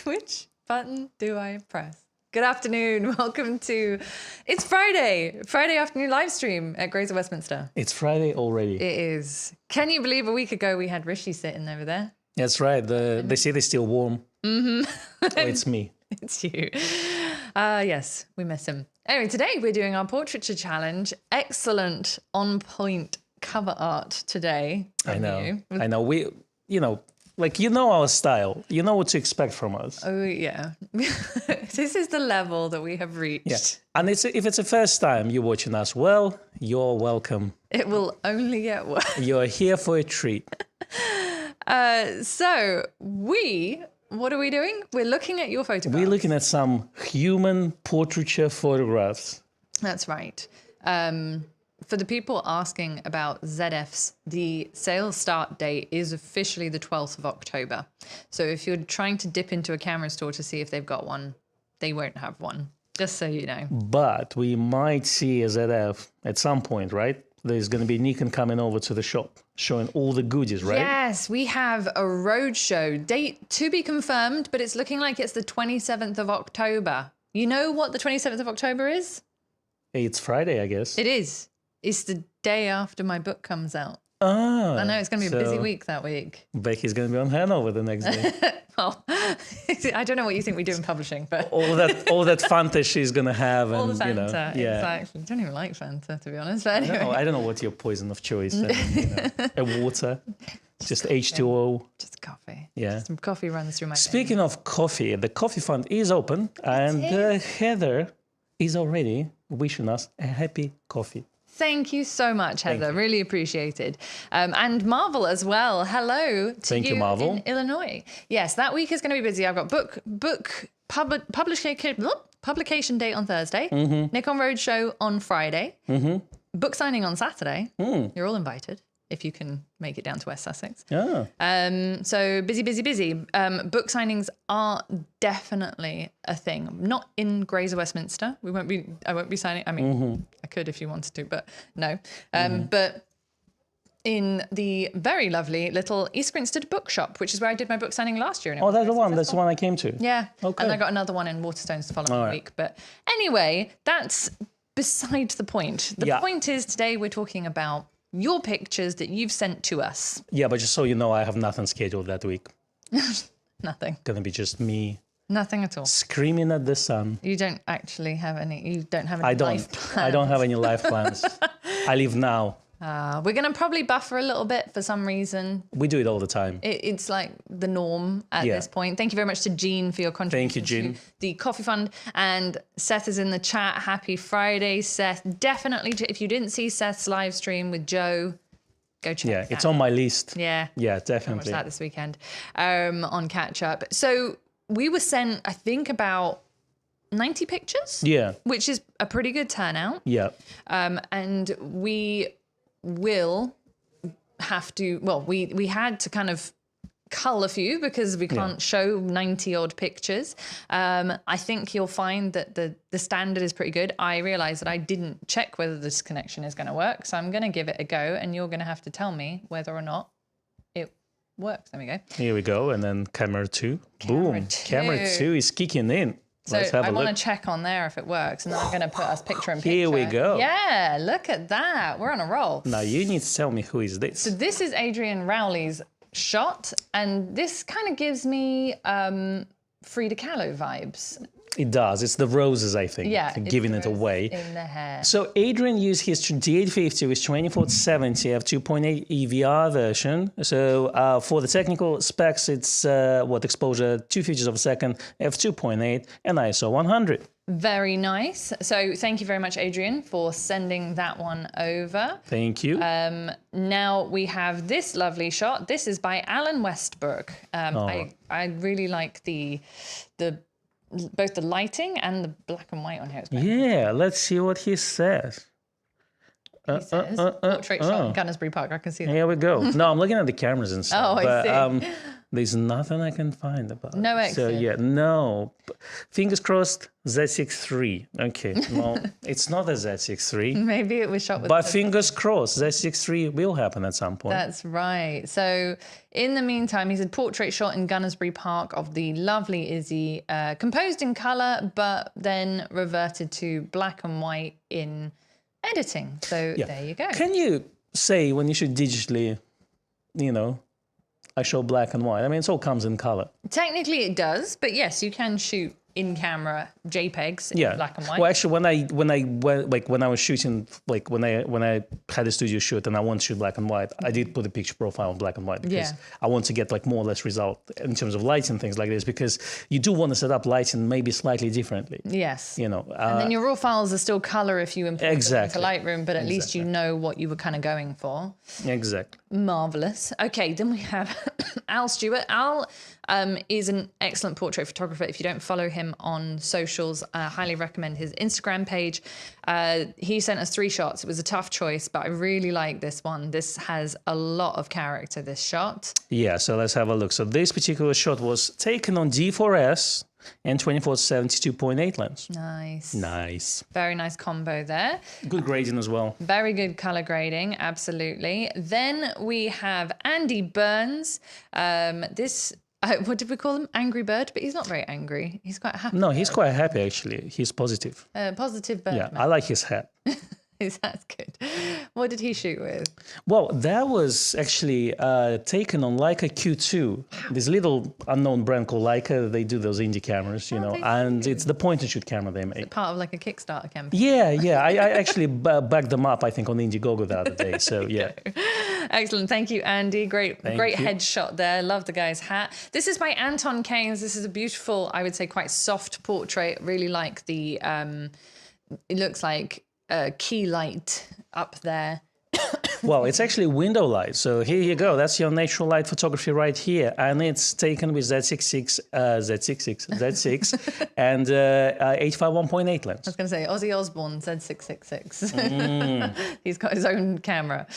Which button do I press? Good afternoon. Welcome to... It's Friday afternoon live stream at Grace of Westminster. It's Friday already. It is. Can you believe a week ago we had Rishi sitting over there? That's right. They say they're still warm. Mm-hmm. Oh, it's me. It's you. Yes, we miss him. Anyway, today we're doing our portraiture challenge. Excellent, on point cover art today. I know. We, our style. You know what to expect from us. Oh, yeah. This is the level that we have reached. Yeah. And if it's the first time you're watching us, well, you're welcome. It will only get worse. You're here for a treat. What are we doing? We're looking at your photographs. We're looking at some human portraiture photographs. That's right. For the people asking about ZFs, the sales start date is officially the 12th of October. So if you're trying to dip into a camera store to see if they've got one, they won't have one, just so you know. But we might see a ZF at some point, right? There's going to be Nikon coming over to the shop, showing all the goodies, right? Yes, we have a roadshow date to be confirmed, but it's looking like it's the 27th of October. You know what the 27th of October is? It's Friday, I guess. It is. It's the day after my book comes out. Ah. I know, it's going to be a busy week that week. Becky's going to be on Hanover the next day. Well, I don't know what you think we do in publishing, but... all that Fanta she's going to have. All and, the Fanta, yeah. exactly. I don't even like Fanta, to be honest. But anyway. I don't know what's your poison of choice. A water, just H2O. Just coffee. Yeah. Just some coffee runs through my Speaking of coffee, the coffee fund is open. And Heather is already wishing us a happy coffee. Thank you so much, Heather. Really appreciated. And Marvel as well. Hello to Thank you, Marvel. in Illinois. Yes, that week is going to be busy. I've got publication date on Thursday, Nikon Roadshow on Friday, book signing on Saturday. You're all invited if you can make it down to West Sussex. Yeah. So busy. Book signings are definitely a thing. Not in Grace of Westminster. I won't be signing. I mean, I could if you wanted to, but no. But in the very lovely little East Grinstead bookshop, which is where I did my book signing last year. Oh, that's the one. That's the one I came to. Yeah. Okay. And I got another one in Waterstones the following week. But anyway, that's beside the point. The point is today we're talking about your pictures that you've sent to us. Yeah, but just so you know, I have nothing scheduled that week. Nothing. Gonna be just me. Nothing at all. Screaming at the sun. You don't actually have any. You don't have any life plans. I don't have any life plans. I live now. We're going to probably buffer a little bit for some reason. We do it all the time. It's like the norm at this point. Thank you very much to Jean for your contribution. Thank you, Jean. To the Coffee Fund. And Seth is in the chat. Happy Friday, Seth. Definitely, if you didn't see Seth's live stream with Joe, go check that. It's on my list. Yeah. Yeah, definitely. Watch that this weekend on Catch Up. So we were sent, I think, about 90 pictures. Yeah. Which is a pretty good turnout. Yeah. And we will have to, we had to kind of cull a few because we can't show 90 odd pictures. I think you'll find that the standard is pretty good. I realized that I didn't check whether this connection is going to work. So I'm going to give it a go and you're going to have to tell me whether or not it works. There we go. Here we go. And then camera 2. Boom. Camera 2 is kicking in. So Let's have I a want look. to check on there if it works, and then I'm going to put us picture in picture. Here we go. Yeah, look at that. We're on a roll. Now you need to tell me who is this. So this is Adrian Rowley's shot, and this kind of gives me Frida Kahlo vibes. It does. It's the roses, I think. Yeah, giving it away. In the hair. So Adrian used his 2850 with 2470 f2.8 EVR version. So for the technical specs, it's exposure 2 features of a second, f2.8, and ISO 100. Very nice. So thank you very much, Adrian, for sending that one over. Thank you. Now we have this lovely shot. This is by Alan Westbrook. I really like the both the lighting and the black and white on here. Yeah, let's see what he says. He says, portrait shot in Gunnersbury Park. I can see that. Here we go. No, I'm looking at the cameras and stuff. Oh, I see. There's nothing I can find about No it. exit. So yeah, no. Fingers crossed, Z6 III. Okay, well, it's not a Z6 III. Maybe it was shot with. But fingers crossed, Z6 III will happen at some point. That's right. So in the meantime, he's a portrait shot in Gunnersbury Park of the lovely Izzy, composed in colour, but then reverted to black and white in editing. So there you go. Can you say when you shoot digitally, I show black and white? I mean, it all comes in colour. Technically it does, but yes, you can shoot in camera JPEGs in black and white. Well, actually, when I was shooting, like when I had a studio shoot and I want to shoot black and white, I did put a picture profile in black and white because I want to get like more or less result in terms of lights and things like this, because you do want to set up lighting maybe slightly differently. Yes. And then your raw files are still color if you import them into Lightroom, but at least you know what you were kind of going for. Exactly. Marvelous. Okay, then we have Al Stewart. Al is an excellent portrait photographer. If you don't follow him on socials, I highly recommend his Instagram page. He sent us 3 shots. It was a tough choice, but I really like this one. This has a lot of character, this shot. Yeah, so let's have a look. So this particular shot was taken on D4S and 24-72.8 lens. Nice. Very nice combo there. Good grading as well. Very good color grading, absolutely. Then we have Andy Burns. What did we call him? Angry Bird, but he's not very angry. He's quite happy. No, he's quite happy, actually. He's positive. Positive bird. Yeah, I like his hat. That's good. What did he shoot with? Well, that was actually taken on Leica Q2. This little unknown brand called Leica. They do those indie cameras, and it's the point-and-shoot camera they make. Part of like a Kickstarter campaign. Yeah. I actually backed them up, I think, on Indiegogo the other day. So, yeah. Excellent. Thank you, Andy. Great headshot there. Love the guy's hat. This is by Anton Keynes. This is a beautiful, I would say, quite soft portrait. Really like the, it looks like a key light up there. Well, it's actually window light. So here you go. That's your natural light photography right here. And it's taken with Z6 and 851.8 lens. I was going to say Ozzy Osbourne Z666. He's got his own camera.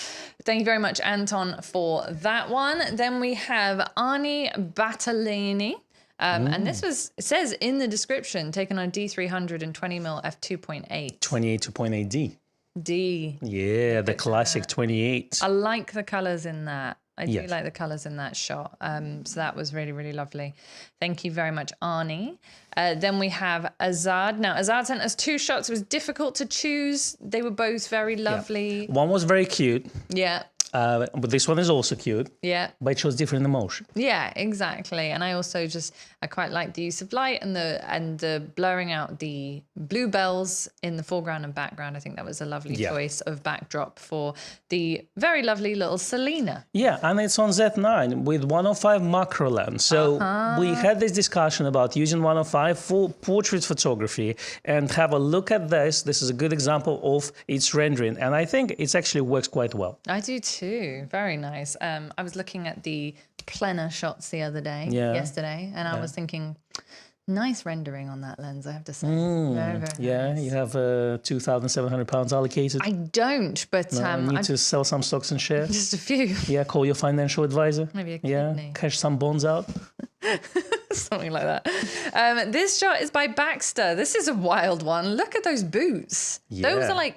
Thank you very much, Anton, for that one. Then we have Arnie Battalini. And this was, it says in the description, taken on D300 and 20mm f2.8. 28-2.8D. D. Yeah, the classic 28. I like the colours in that. I do like the colours in that shot. So that was really, really lovely. Thank you very much, Arnie. Then we have Azad. Now, Azad sent us 2 shots. It was difficult to choose. They were both very lovely. Yeah. One was very cute. Yeah. But this one is also cute. Yeah. But it shows different emotion. Yeah, exactly. And I also I quite like the use of light and the blurring out the bluebells in the foreground and background. I think that was a lovely choice of backdrop for the very lovely little Selena. Yeah, and it's on Z9 with 105 macro lens. So we had this discussion about using 105 for portrait photography, and have a look at this. This is a good example of its rendering, and I think it actually works quite well. I do too. Very nice. I was looking at the Plena shots the other day, yesterday, and I was thinking, nice rendering on that lens, I have to say. Very, very nice. You have 2,700 pounds allocated. I don't, but I need to sell some stocks and shares. Just a few. Yeah, call your financial advisor. Maybe a kidney. Cash some bonds out. Something like that. This shot is by Baxter. This is a wild one. Look at those boots. Yeah.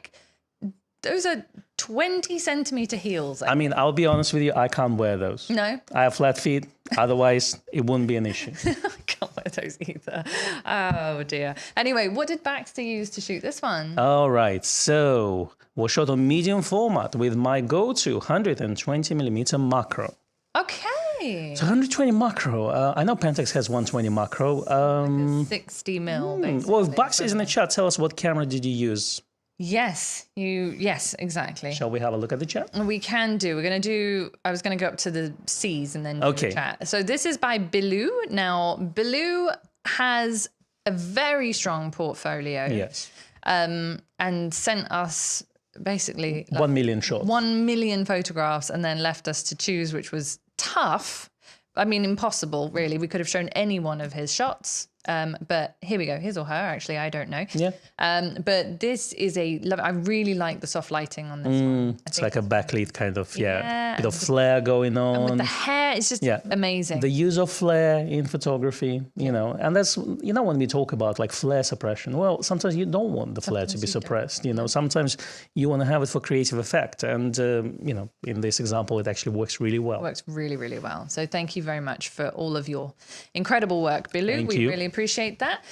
Those are 20 centimeter heels. I mean, I'll be honest with you, I can't wear those. No? I have flat feet. Otherwise, it wouldn't be an issue. I can't wear those either. Oh, dear. Anyway, what did Baxter use to shoot this one? All right. So, we're shot on medium format with my go-to 120mm macro. Okay. So 120 macro. I know Pentax has 120 macro. 60 mil, basically. Well, if Baxter is in the chat, tell us what camera did you use? Yes, exactly. Shall we have a look at the chat? We can do. I was going to go up to the C's and then do the chat. So this is by Bilou. Now, Bilou has a very strong portfolio. Yes. And sent us basically 1 million shots. 1 million photographs, and then left us to choose, which was tough. I mean, impossible, really. We could have shown any one of his shots. But here we go. His or her, actually, I don't know. Yeah. But this is I really like the soft lighting on this one. It's like a backlit kind of, Yeah, bit of flare going on. with the hair, it's just amazing. The use of flare in photography, and that's, when we talk about like flare suppression, well, sometimes you don't want the flare to be suppressed, sometimes you want to have it for creative effect. And, in this example, it actually works really well. It works really, really well. So thank you very much for all of your incredible work, Bilou. Thank we you. really appreciate that.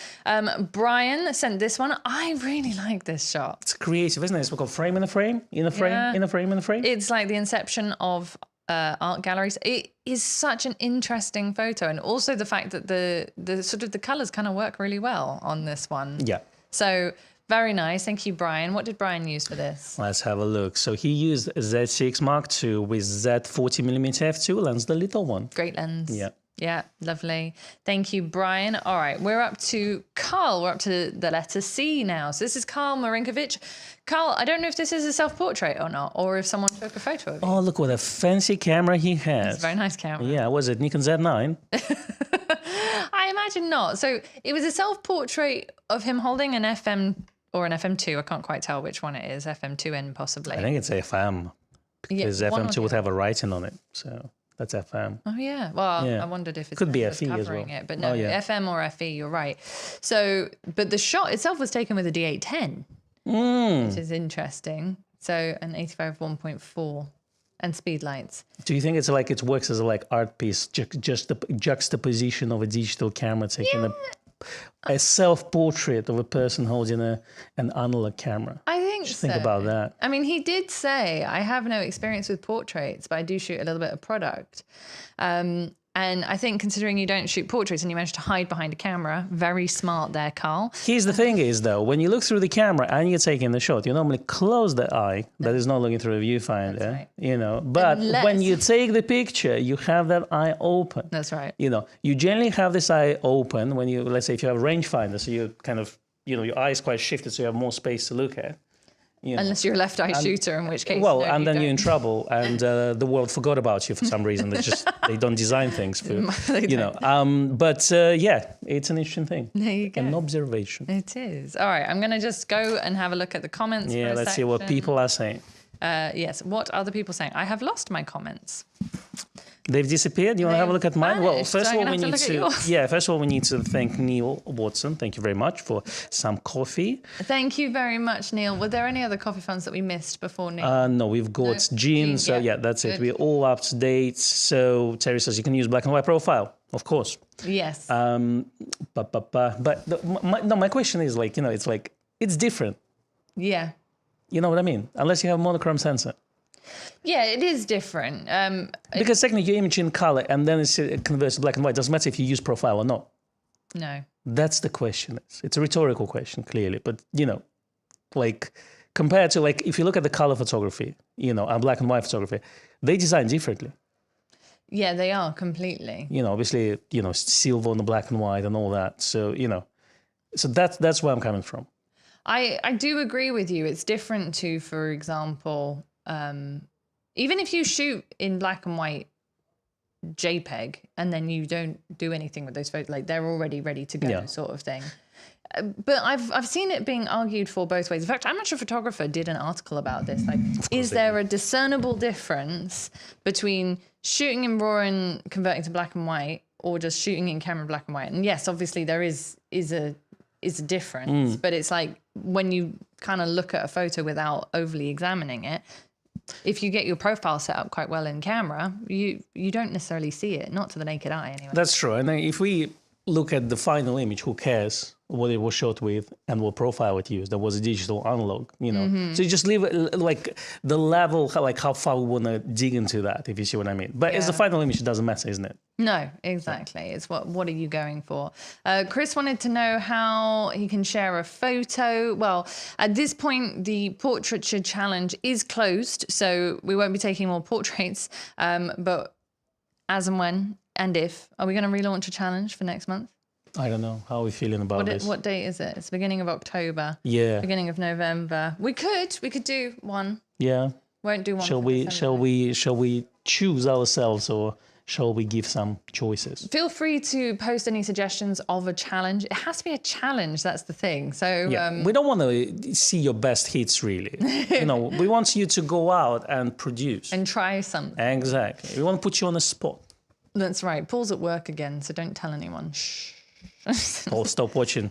Brian sent this one. I really like this shot. It's creative, isn't it? It's called frame in a frame, in a frame, in a frame, in a frame. It's like the inception of art galleries. It is such an interesting photo, and also the fact that the sort of the colors kind of work really well on this one. Yeah. So very nice. Thank you, Brian. What did Brian use for this? Let's have a look. So he used Z6 Mark II with Z40mm f2 lens, the little one. Great lens. Yeah. Yeah, lovely. Thank you, Brian. All right, we're up to Carl. We're up to the letter C now. So this is Carl Marinkovic. Carl, I don't know if this is a self-portrait or not, or if someone took a photo of it. Oh, look what a fancy camera he has. It's a very nice camera. Yeah, was it Nikon Z9? I imagine not. So it was a self-portrait of him holding an FM or an FM2. I can't quite tell which one it is. FM2N possibly. I think it's FM, because FM2 would have a writing on it. So that's FM. Oh, yeah. Well, Yeah. I wondered if it's Could be just FE as covering well. it. But no, Oh, yeah. FM or FE, you're right. So, but the shot itself was taken with a D810, which is interesting. So an 85 1.4 and speed lights. Do you think it's like it works as a like art piece, just the juxtaposition of a digital camera taking a self-portrait of a person holding an analog camera? I think Just so. think about that. I mean, he did say, I have no experience with portraits, but I do shoot a little bit of product. And I think considering you don't shoot portraits and you managed to hide behind a camera, very smart there, Carl. Here's the thing is, though, when you look through the camera and you're taking the shot, you normally close the eye that is not looking through a viewfinder, right. But Unless- when you take the picture, you have that eye open. That's right. You generally have this eye open when you, let's say if you have a rangefinder, so you kind of, your eye is quite shifted, so you have more space to look at. Unless you're a left eye shooter, in which case. Well, no, and then don't. you're in trouble, and the world forgot about you for some reason. They don't design things for But it's an interesting thing. There you go. An observation. It is. All right, I'm going to just go and have a look at the comments. Yeah, for a let's see what section. people are saying. Yes, what are the people saying? I have lost my comments. They've disappeared. You want to have a look at mine? Well, vanished. first So of I'm all, we gonna need have to look at to. yours. First of all, we need to thank Neil Watson. Thank you very much for some coffee. Thank you very much, Neil. Were there any other coffee funds that we missed before Neil? No, we've got Jean. So yeah, that's it. good. We're all up to date. So Terry says you can use black and white profile, of course. Yes. But my question is it's different. Yeah. You know what I mean? Unless you have a monochrome sensor. Yeah, it is different. Because technically you image in color and then it's converts to black and white. Doesn't matter if you use profile or not. No. That's the question. It's a rhetorical question, clearly. But, compared to if you look at the color photography, and black and white photography, they design differently. Yeah, they are completely. Obviously, silver on the black and white and all that. So, so that's where I'm coming from. I do agree with you. It's different to, for example, even if you shoot in black and white JPEG and then you don't do anything with those photos, they're already ready to go, sort of thing. But I've seen it being argued for both ways. In fact, I'm not sure photographer did an article about this. Is there a discernible difference between shooting in RAW and converting to black and white, or just shooting in camera black and white? And yes, obviously there is a difference, but it's when you kind of look at a photo without overly examining it, if you get your profile set up quite well in camera, you don't necessarily see it, not to the naked eye anyway. That's true. And then if we look at the final image, who cares what it was shot with and what profile it used? That was a digital analog, So you just leave it the level, how far we want to dig into that, if you see what I mean. But as the final image, it doesn't matter, isn't it? No, exactly. It's what are you going for? Chris wanted to know how he can share a photo. Well, at this point, the portraiture challenge is closed, so we won't be taking more portraits. But as and when and if, are we going to relaunch a challenge for next month? I don't know. How are we feeling about this? What date is it? It's the beginning of October. Yeah. Beginning of November. We could do one. Yeah. Won't do one. Shall we choose ourselves, or shall we give some choices? Feel free to post any suggestions of a challenge. It has to be a challenge, that's the thing. So we don't want to see your best hits, really. We want you to go out and produce. And try something. Exactly. We want to put you on the spot. That's right. Paul's at work again, so don't tell anyone. Shh. Paul, stop watching.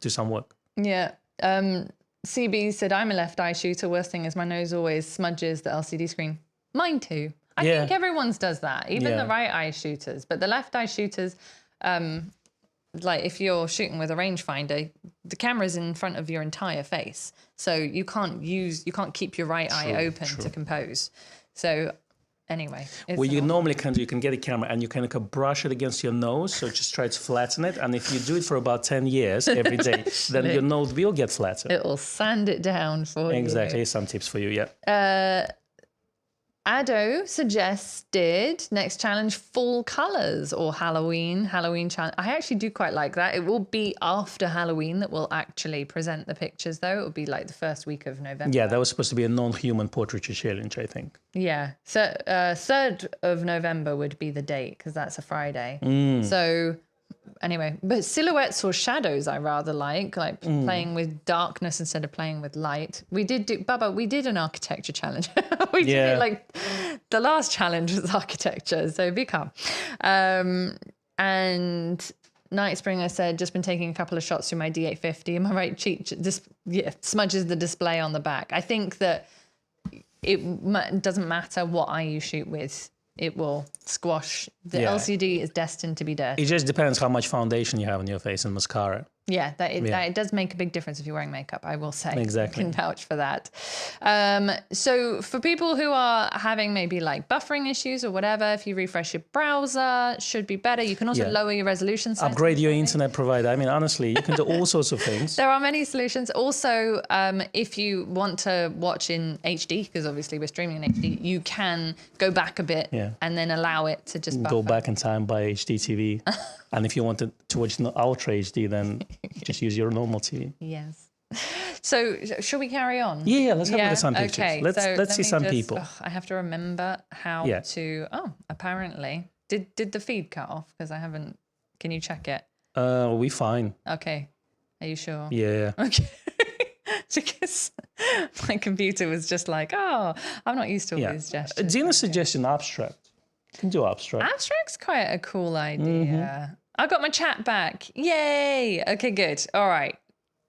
Do some work. Yeah. CB said, I'm a left eye shooter. Worst thing is my nose always smudges the LCD screen. Mine too. I think everyone's does that, even the right eye shooters. But the left eye shooters, like if you're shooting with a rangefinder, the camera's in front of your entire face. So you can't keep your right eye open to compose. So anyway. What you normally can do, you can get a camera and you can brush it against your nose. So just try to flatten it. And if you do it for about 10 years every day, then your nose will get flatter. It will sand it down for you. Exactly. Some tips for you, yeah. Ado suggested next challenge, fall colours or Halloween challenge. I actually do quite like that. It will be after Halloween that we'll actually present the pictures, though. It will be like the first week of November. Yeah, that was supposed to be a non-human portraiture challenge, I think. Yeah. So 3rd of November would be the date because that's a Friday. So anyway, but silhouettes or shadows I rather like playing with darkness instead of playing with light. We did an architecture challenge. We did it like the last challenge was architecture, so be calm. And Night Springer said, just been taking a couple of shots through my D850. Am I right? Cheat just smudges the display on the back. I think that it doesn't matter what eye you shoot with. It will squash. The LCD is destined to be dirty. It just depends how much foundation you have on your face and mascara. Yeah, that does make a big difference if you're wearing makeup, I will say. Exactly. I can vouch for that. So for people who are having maybe like buffering issues or whatever, if you refresh your browser, it should be better. You can also lower your resolution settings. Upgrade your internet provider. I mean, honestly, you can do all sorts of things. There are many solutions. Also, if you want to watch in HD, because obviously we're streaming in HD, you can go back a bit and then allow it to just buffer. Go back in time by HD TV. And if you wanted to watch Ultra HD, then just use your normal TV. Yes. So, shall we carry on? Yeah, let's have a look at some pictures. Okay, let's see some people. I have to remember how to... Oh, apparently. Did the feed cut off? Because I haven't... Can you check it? We fine. Okay. Are you sure? Yeah. Okay. Because my computer was just like, oh, I'm not used to all these gestures. Dina's suggestion, abstract. You can do abstract. Abstract's quite a cool idea. I got my chat back. Yay! Okay, good. All right.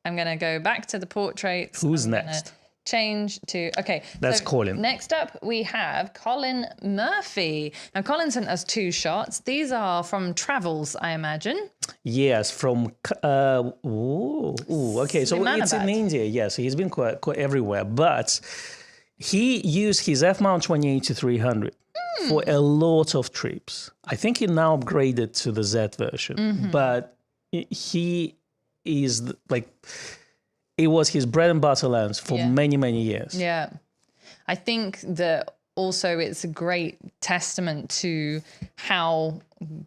I'm going to go back to the portraits. Who's next? Change to... Okay. That's Colin. Next up, we have Colin Murphy. Now, Colin sent us 2 shots. These are from travels, I imagine. Yes, from... okay, so it's in India. Yes, he's been quite everywhere. But he used his f-mount 28-300. For a lot of trips. I think he now upgraded to the Z version, but he is like, it was his bread and butter lens for many, many years. Yeah. I think that also it's a great testament to how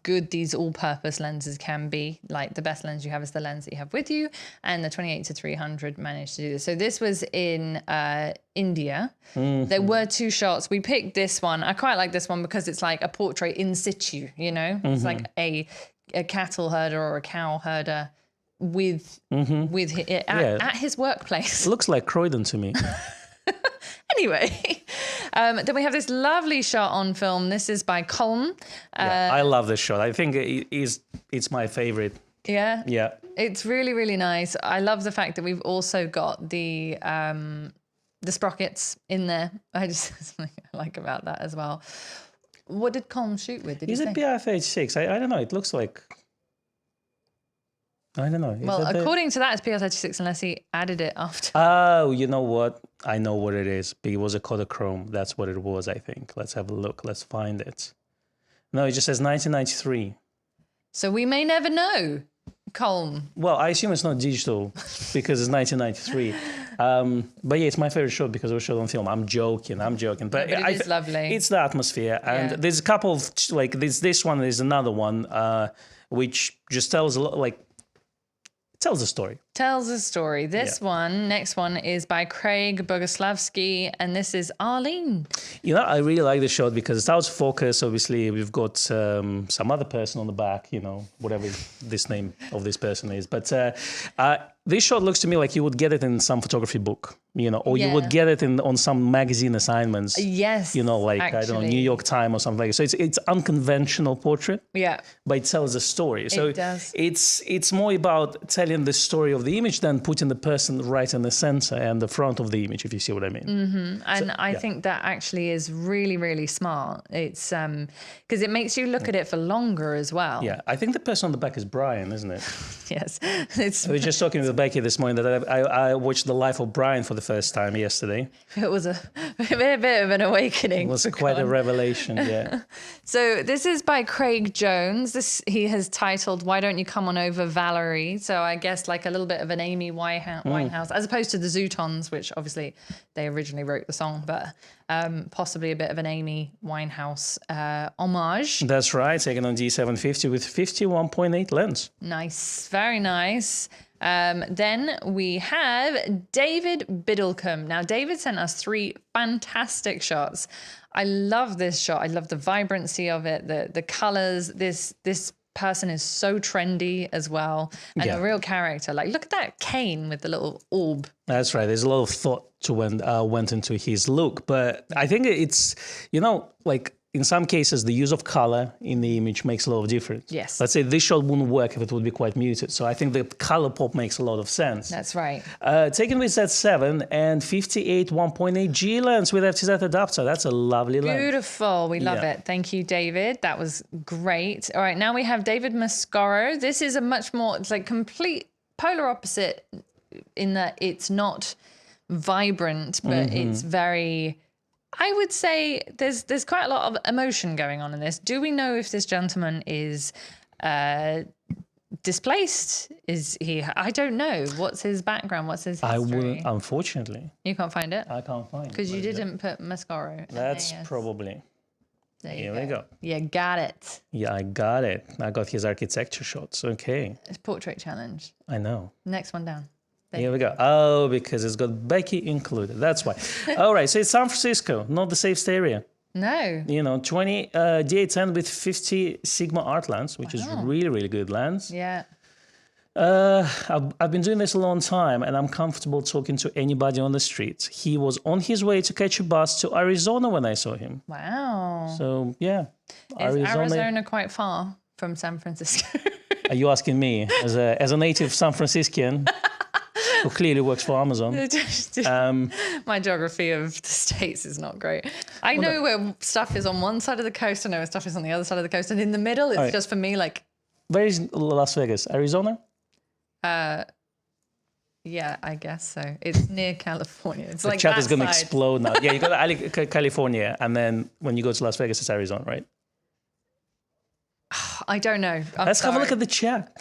good these all-purpose lenses can be. Like the best lens you have is the lens that you have with you, and the 28-300 managed to do this. So this was in India. There were 2 shots. We picked this one. I quite like this one because it's like a portrait in situ, you know? It's like a cattle herder or a cow herder with at his workplace. It looks like Croydon to me. Anyway, then we have this lovely shot on film. This is by Colm. I love this shot. I think it's my favorite. Yeah? Yeah. It's really, really nice. I love the fact that we've also got the sprockets in there. I just something I like about that as well. What did Colm shoot with? Is it PF86? I don't know. It looks like... I don't know. Well, according to that, it's PF36 unless he added it after. Oh, you know what? I know what it is. It was a Kodachrome. That's what it was, I think. Let's have a look. Let's find it. No, it just says 1993. So we may never know, Colm. Well, I assume it's not digital because it's 1993. But yeah, it's my favorite shot because it was shot on film. I'm joking. But it is lovely. It's the atmosphere. And there's a couple of, like, this one, there's another one, which just tells a lot, like, tells a story. Tells a story. This next one is by Craig Boguslavsky, and this is Arlene. You know, I really like the shot because it's out of focus. Obviously, we've got some other person on the back, you know, whatever this name of this person is. But this shot looks to me like you would get it in some photography book, you know, or you would get it on some magazine assignments. Yes. You know, like, actually. I don't know, New York Times or something. So it's unconventional portrait. Yeah. But it tells a story. So it does. It's more about telling the story of the image than putting the person right in the center and the front of the image, if you see what I mean. Mm-hmm. And I think that actually is really, really smart. It's because it makes you look at it for longer as well. Yeah, I think the person on the back is Brian, isn't it? Yes. I was just talking with Becky this morning that I watched the life of Brian for the first time yesterday. It was a bit of an awakening. It was quite a revelation, yeah. So this is by Craig Jones. He has titled "Why Don't You Come On Over, Valerie?" So I guess like a little bit of an Amy Winehouse, as opposed to the Zootons, which obviously they originally wrote the song, but possibly a bit of an Amy Winehouse homage. That's right, taken on D750 with 51.8 lens. Nice, very nice. Then we have David Biddlecombe. Now, David sent us 3 fantastic shots. I love this shot. I love the vibrancy of it, the colors. This person is so trendy as well, and a real character. Like, look at that cane with the little orb. That's right. There's a lot of thought to went into his look, but I think it's, you know, like, in some cases, the use of color in the image makes a lot of difference. Yes. Let's say this shot wouldn't work if it would be quite muted. So I think the color pop makes a lot of sense. That's right. Taken with Z7 and 58 1.8 G lens with FTZ adapter. That's a lovely lens. Beautiful. We love it. Thank you, David. That was great. All right, now we have David Mascaro. This is a much more, it's like complete polar opposite in that it's not vibrant, but it's very... I would say there's quite a lot of emotion going on in this. Do we know if this gentleman is displaced? Is he? I don't know. What's his background? What's his history? I wouldn't, unfortunately. You can't find it? I can't find it. Because you didn't put Mascaro. That's probably. Here we go. You got it. Yeah, I got it. I got his architecture shots. Okay. It's portrait challenge. I know. Next one down. Here we go. Oh, because it's got Becky included. That's why. All right. So it's San Francisco, not the safest area. No. You know, 20 D810 with 50 Sigma art lens, which is really, really good lens. Yeah. I've been doing this a long time, and I'm comfortable talking to anybody on the street. He was on his way to catch a bus to Arizona when I saw him. Wow. So, yeah. Is Arizona quite far from San Francisco? Are you asking me, as a native San Franciscan... who clearly works for Amazon. My geography of the States is not great. I know where stuff is on one side of the coast, I know where stuff is on the other side of the coast, and in the middle, it's just for me like... Where is Las Vegas? Arizona? Yeah, I guess so. It's near California. It's the chat is going to explode now. Yeah, you go to California, and then when you go to Las Vegas, it's Arizona, right? I don't know. Let's have a look at the chat.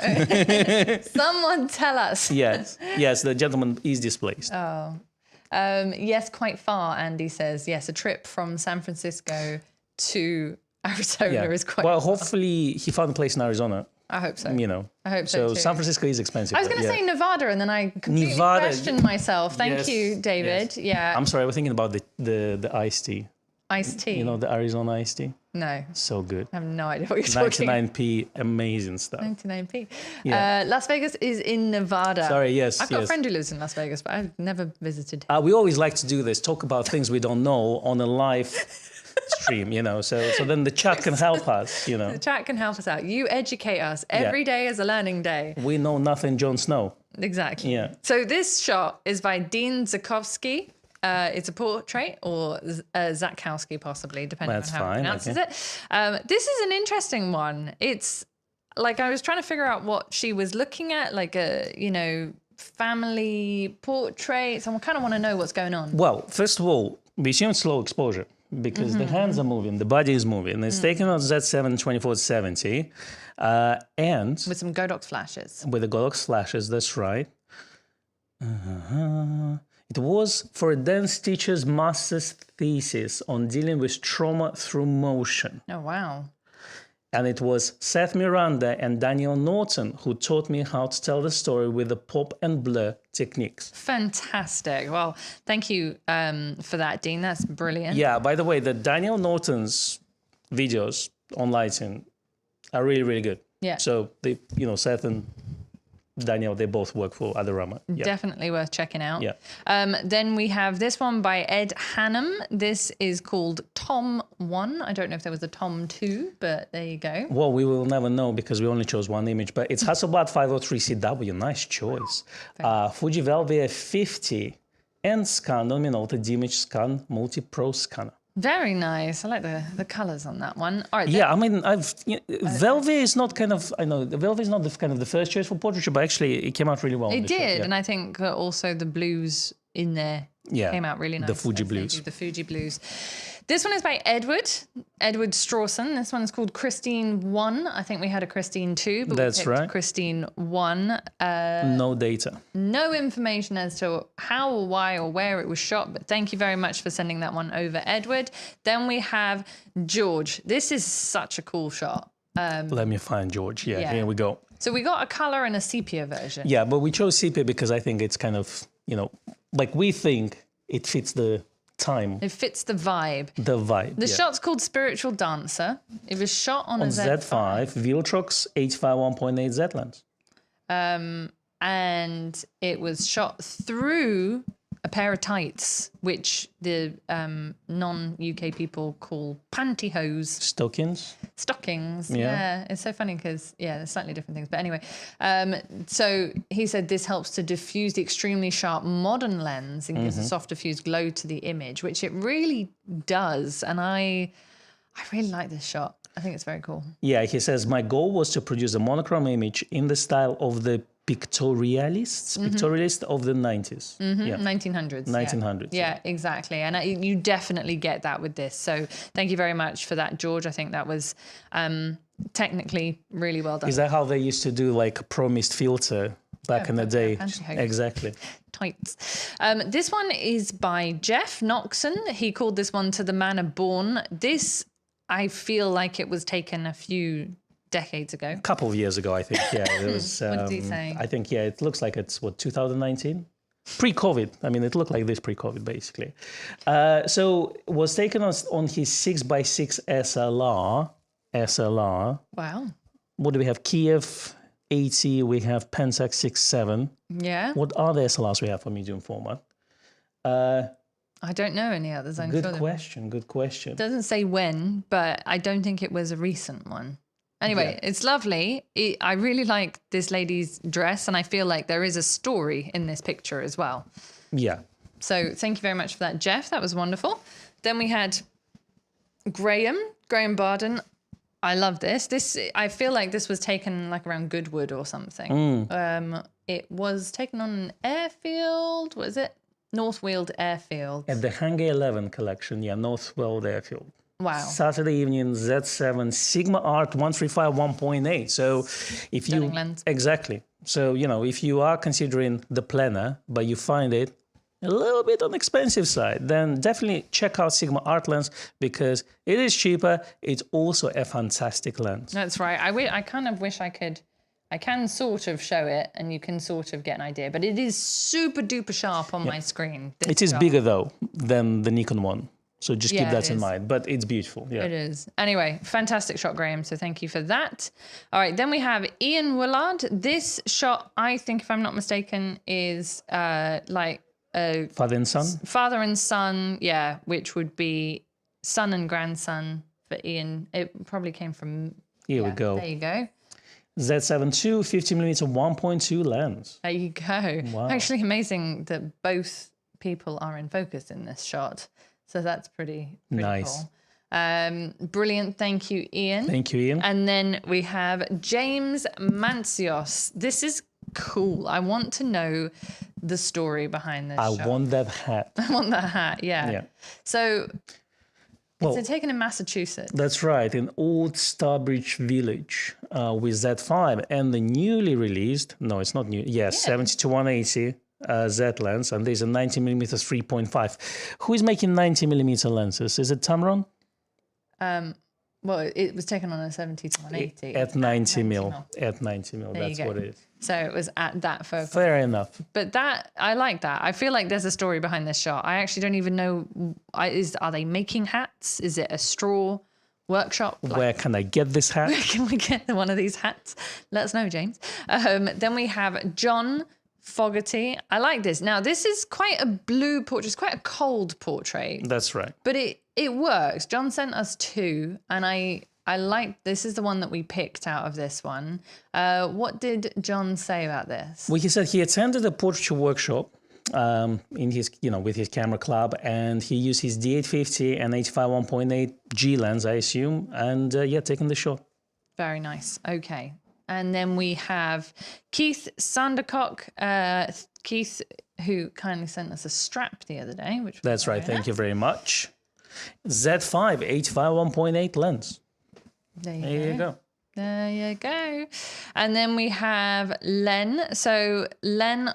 Someone tell us. Yes, the gentleman is displaced. Oh. Yes, quite far, Andy says. Yes, a trip from San Francisco to Arizona is quite far. Hopefully he found a place in Arizona. I hope so. You know. I hope so too. San Francisco is expensive. I was going to say Nevada, and then I completely questioned myself. Thank you, David. Yes. Yeah. I'm sorry, I was thinking about the iced tea. Iced tea? You know, the Arizona iced tea? No. So good. I have no idea what you're talking about. 99p, amazing stuff. 99p. Yeah. Las Vegas is in Nevada. Sorry, yes. I've got a friend who lives in Las Vegas, but I've never visited. We always like to do this, talk about things we don't know on a live stream, you know, so then the chat can help us, you know. The chat can help us out. You educate us. Every day is a learning day. We know nothing, Jon Snow. Exactly. Yeah. So this shot is by Dean Zakowski. It's a portrait, or Zakowski possibly, depending on how he pronounces it. This is an interesting one. It's like I was trying to figure out what she was looking at, like a, you know, family portrait. So I kind of want to know what's going on. Well, first of all, we assume slow exposure because the hands are moving, the body is moving. It's taken on Z7 24-70 and... with some Godox flashes. With the Godox flashes, that's right. It was for a dance teacher's master's thesis on dealing with trauma through motion. Oh, wow. And it was Seth Miranda and Daniel Norton who taught me how to tell the story with the pop and blur techniques. Fantastic. Well, thank you for that, Dean. That's brilliant. Yeah, by the way, the Daniel Norton's videos on lighting are really, really good. Yeah. So, they, Seth and Daniel, they both work for Adorama. Yeah. Definitely worth checking out. Yeah. Then we have this one by Ed Hannum. This is called Tom 1. I don't know if there was a Tom 2, but there you go. Well, we will never know because we only chose one image, but it's Hasselblad 503CW. Nice choice. Fuji Velvia 50 and scan non-minolted image scan multi-pro scanner. Very nice. I like the colours on that one. All right. Yeah, I mean, Velvia is not kind of, I know, the Velvia is not the first choice for portraiture, but actually it came out really well. It did, yeah. and I think also the blues in there came out really nice. The Fuji blues. The Fuji blues. This one is by Edward Strawson. This one is called Christine 1. I think we had a Christine 2, but That's we picked right. Christine 1. No data. No information as to how or why or where it was shot, but thank you very much for sending that one over, Edward. Then we have George. This is such a cool shot. Let me find George. Yeah, here we go. So we got a color and a sepia version. Yeah, but we chose sepia because I think it's kind of, like we think it fits the time. It fits the vibe. The shot's called Spiritual Dancer. It was shot on a Z5 Viltrox 85 1.8 Z lens. And it was shot through a pair of tights, which the non-UK people call pantyhose. Stockings. Yeah. It's so funny because, they're slightly different things. But anyway, so he said this helps to diffuse the extremely sharp modern lens and gives a soft diffused glow to the image, which it really does. And I really like this shot. I think it's very cool. Yeah, he says, my goal was to produce a monochrome image in the style of the pictorialists of the 90s. Yeah. 1900s. 1900s. Yeah, exactly. And you definitely get that with this. So thank you very much for that, George. I think that was technically really well done. Is that how they used to do like a pro-mist filter back in the day? Exactly. Tights. This one is by Jeff Noxon. He called this one To the Manor Born. This, I feel like it was taken a few decades ago. A couple of years ago, I think. Yeah, it was. What did he say? I think, it looks like it's 2019? Pre-COVID. I mean, it looked like this pre-COVID, basically. So it was taken on his 6x6 SLR. Wow. What do we have? Kiev 80. We have Pentax 6.7. Yeah. What are the SLRs we have for medium format? I don't know any others. Good question. It doesn't say when, but I don't think it was a recent one. Anyway, it's lovely. I really like this lady's dress, and I feel like there is a story in this picture as well. Yeah. So thank you very much for that, Jeff. That was wonderful. Then we had Graham Barden. I love this. I feel like this was taken like around Goodwood or something. It was taken on an airfield. What is it? North Weald Airfield. At the Hangar 11 collection, North Weald Airfield. Wow. Saturday evening Z7 Sigma Art 135 1.8. So if you lens. Exactly. So, if you are considering the planner, but you find it a little bit on the expensive side, then definitely check out Sigma Art lens because it is cheaper. It's also a fantastic lens. That's right. I kind of wish I can sort of show it and you can sort of get an idea, but it is super duper sharp on my screen. It is bigger though than the Nikon one. So just keep that in mind. But it's beautiful. Yeah. It is. Anyway, fantastic shot, Graham. So thank you for that. All right, then we have Ian Willard. This shot, I think, if I'm not mistaken, is like father and son. Father and son, yeah, which would be son and grandson for Ian. It probably came from. Here we go. There you go. Z7 II 50mm 1.2 lens. There you go. Wow. Actually amazing that both people are in focus in this shot. So that's pretty nice. Cool. Brilliant. Thank you, Ian. Thank you, Ian. And then we have James Mancios. This is cool. I want to know the story behind this shot. I want that hat. I want that hat, yeah. So it's taken in Massachusetts. That's right, in Old Starbridge Village with Z5 and the newly released, no, it's not new, 70 to 180 Z lens, and there's a 90mm 3.5. Who is making 90mm lenses? Is it Tamron? Well, it was taken on a 70 to 180. At 90 mil. At 90 mil, that's what it is. So it was at that focal. Fair enough. But I like that. I feel like there's a story behind this shot. I actually don't even know. Are they making hats? Is it a straw workshop? Where can I get this hat? Where can we get one of these hats? Let us know, James. Then we have John Fogarty. I like this. Now, this is quite a blue portrait. It's quite a cold portrait. That's right. But it works. John sent us two, and I like, this is the one that we picked out of this one. What did John say about this? Well, he said he attended a portraiture workshop in his, with his camera club, and he used his D850 and 85 1.8 G lens, I assume, and taking the shot. Very nice. Okay. And then we have Keith Sandercock. Keith, who kindly sent us a strap the other day, which that's right. Thank you very much. Z5 85 1.8 lens. There you go. There you go. And then we have Len. So Len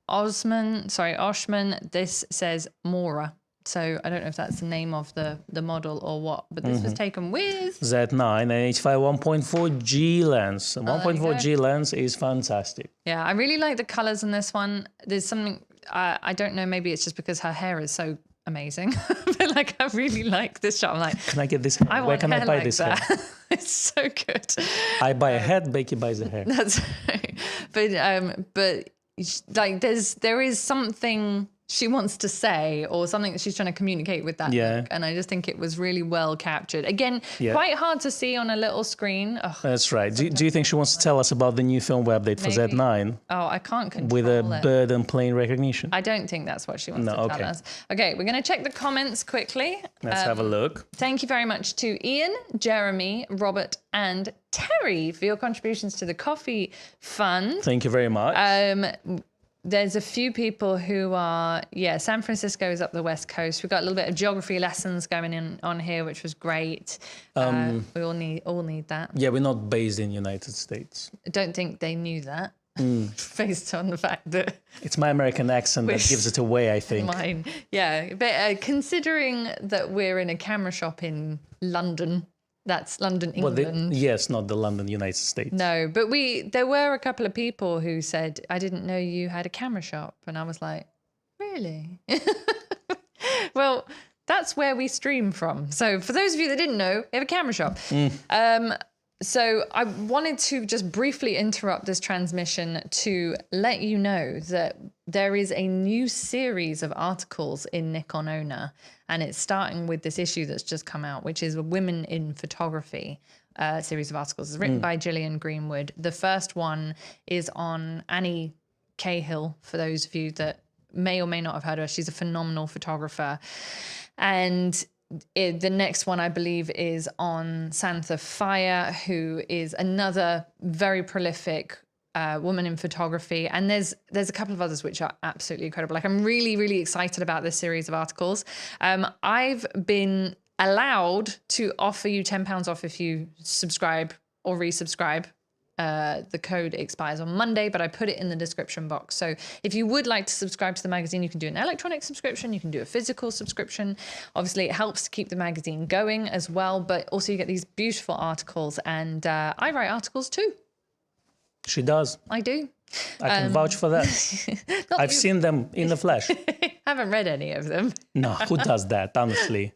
Oshman, this says Mora. So I don't know if that's the name of the model or what, but this was taken with Z9 and 85 1.4 G lens. 1.4 G lens is fantastic. Yeah, I really like the colors in this one. There's something, I don't know, maybe it's just because her hair is so amazing. But like, I really like this shot. I'm like, can I get this hair? Where can I buy this hair? It's so good. I buy a head, Becky buys a hair. That's right. But like there is something she wants to say or something that she's trying to communicate with that look. And I just think it was really well captured. Again, quite hard to see on a little screen. Ugh, that's right. Do you think she wants to tell us about the new firmware update for Z9? Oh, I can't control with a bird and plane recognition? I don't think that's what she wants to tell us. Okay, we're going to check the comments quickly. Let's have a look. Thank you very much to Ian, Jeremy, Robert and Terry for your contributions to the coffee fund. Thank you very much. There's a few people who are, San Francisco is up the West Coast. We've got a little bit of geography lessons going on here, which was great. We all need that. Yeah, we're not based in the United States. I don't think they knew that, based on the fact that... It's my American accent that gives it away, I think. Mine, yeah. But considering that we're in a camera shop in London... That's London, England. Yes, not the London, United States. No, but there were a couple of people who said, I didn't know you had a camera shop. And I was like, really? Well, that's where we stream from. So for those of you that didn't know, we have a camera shop. So I wanted to just briefly interrupt this transmission to let you know that there is a new series of articles in Nikon Owner, and it's starting with this issue that's just come out, which is a Women in Photography series of articles. It's written by Gillian Greenwood. The first one is on Annie Cahill, for those of you that may or may not have heard of her. She's a phenomenal photographer. And the next one, I believe, is on Santha Fire, who is another very prolific woman in photography. And there's a couple of others which are absolutely incredible. Like, I'm really, really excited about this series of articles. I've been allowed to offer you £10 off if you subscribe or resubscribe. The code expires on Monday, but I put it in the description box. So if you would like to subscribe to the magazine, you can do an electronic subscription, you can do a physical subscription. Obviously, it helps to keep the magazine going as well, but also you get these beautiful articles, and I write articles too. She does. I do. I can vouch for that. I've seen them in the flesh. I haven't read any of them. No, who does that, honestly?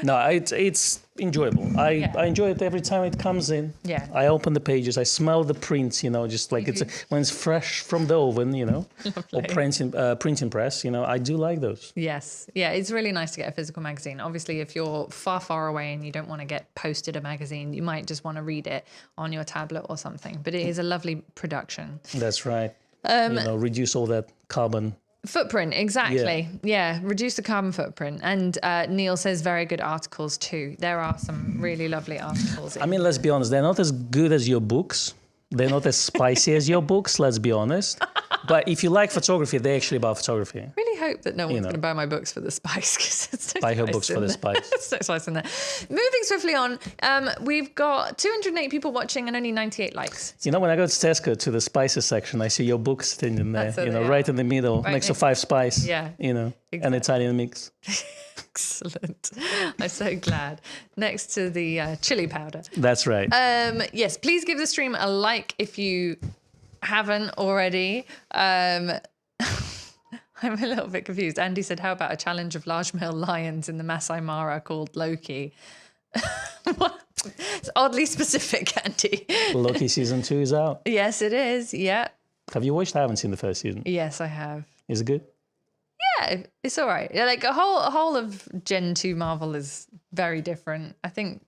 No, it's enjoyable. I enjoy it every time it comes in. Yeah. I open the pages, I smell the prints, just like when it's fresh from the oven, or printing press, I do like those. Yes. Yeah, it's really nice to get a physical magazine. Obviously, if you're far, far away and you don't want to get posted a magazine, you might just want to read it on your tablet or something. But it is a lovely production. That's right. Reduce all that carbon footprint, exactly. Yeah, reduce the carbon footprint. And Neil says very good articles too. There are some really lovely articles. I mean, let's be honest, they're not as good as your books. They're not as spicy as your books, let's be honest. But if you like photography, they're actually about photography. Really hope that no one's going to buy my books for the spice, because it's so Buy her spice books in for the there. spice. So spice in there. Moving swiftly on, we've got 208 people watching and only 98 likes. You know, when I go to Tesco to the spices section, I see your books sitting in there, That's where they right are. in the middle, Right next to next- 5 Spice, Yeah, and exactly. Italian mix. Excellent. I'm so glad. Next to the chili powder. That's right. Yes, please give the stream a like if you haven't already. I'm a little bit confused. Andy said, how about a challenge of large male lions in the Masai Mara called Loki? What? It's oddly specific, Andy. Loki season 2 is out. Yes, it is. Yeah. Have you watched? I haven't seen the first season. Yes, I have. Is it good? Yeah, it's all right. Yeah, like a whole of Gen 2 Marvel is very different. I think,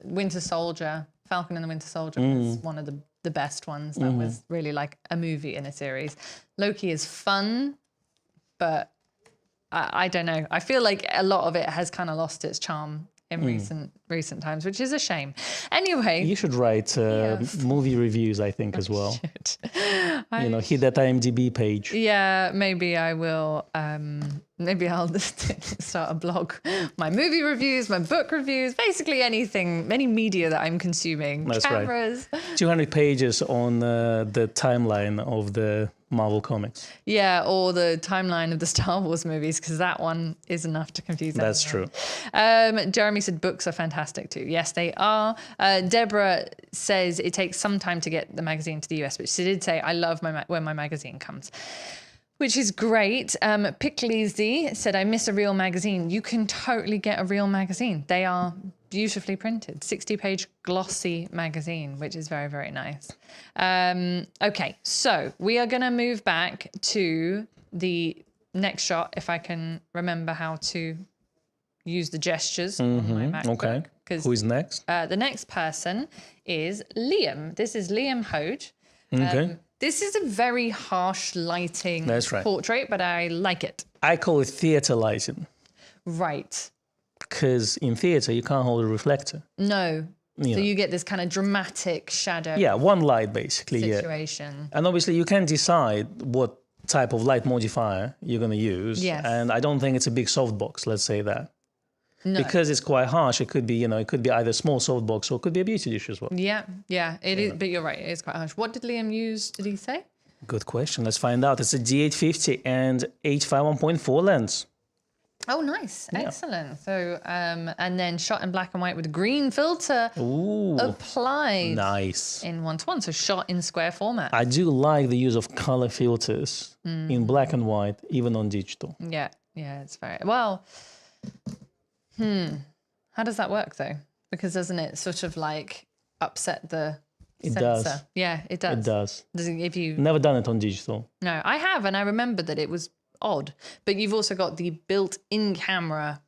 Winter Soldier, Falcon and the Winter Soldier was one of the best ones. That was really like a movie in a series. Loki is fun, but I don't know. I feel like a lot of it has kind of lost its charm in recent times, which is a shame. Anyway, You should write movie reviews, I think, as well. Hit that IMDb page. Yeah, maybe I will. Maybe I'll start a blog. My movie reviews, my book reviews, basically anything, any media that I'm consuming. That's Cameras. right. 200 pages on the timeline of the Marvel comics. Yeah, or the timeline of the Star Wars movies, because that one is enough to confuse everyone. That's true. Jeremy said books are fantastic too. Yes, they are. Deborah says it takes some time to get the magazine to the US, but she did say, I love when my magazine comes, which is great. Picklezy said, I miss a real magazine. You can totally get a real magazine. They are beautifully printed, 60-page glossy magazine, which is very, very nice. Okay, so we are going to move back to the next shot, if I can remember how to use the gestures on my MacBook. Okay. Who is next? The next person is Liam. This is Liam Hode. Okay. This is a very harsh lighting That's right. portrait, but I like it. I call it theater lighting. Right. Because in theater, you can't hold a reflector. No. So you get this kind of dramatic shadow Yeah, one light, basically. situation. And obviously, you can decide what type of light modifier you're going to use. Yes. And I don't think it's a big softbox, let's say that. No. Because it's quite harsh. It could be, it could be either small softbox or it could be a beauty dish as well. Yeah, it is. But you're right, it is quite harsh. What did Liam use, did he say? Good question. Let's find out. It's a D850 and 851.4 lens. Oh, nice. Excellent. So, and then shot in black and white with a green filter applied. Nice. In 1:1, so shot in square format. I do like the use of color filters in black and white, even on digital. Yeah, it's very well. How does that work though? Because doesn't it sort of like upset the sensor? Does. Yeah, it does. It does. Does it give you? Never done it on digital. No, I have, and I remember that it was odd. But you've also got the built-in camera,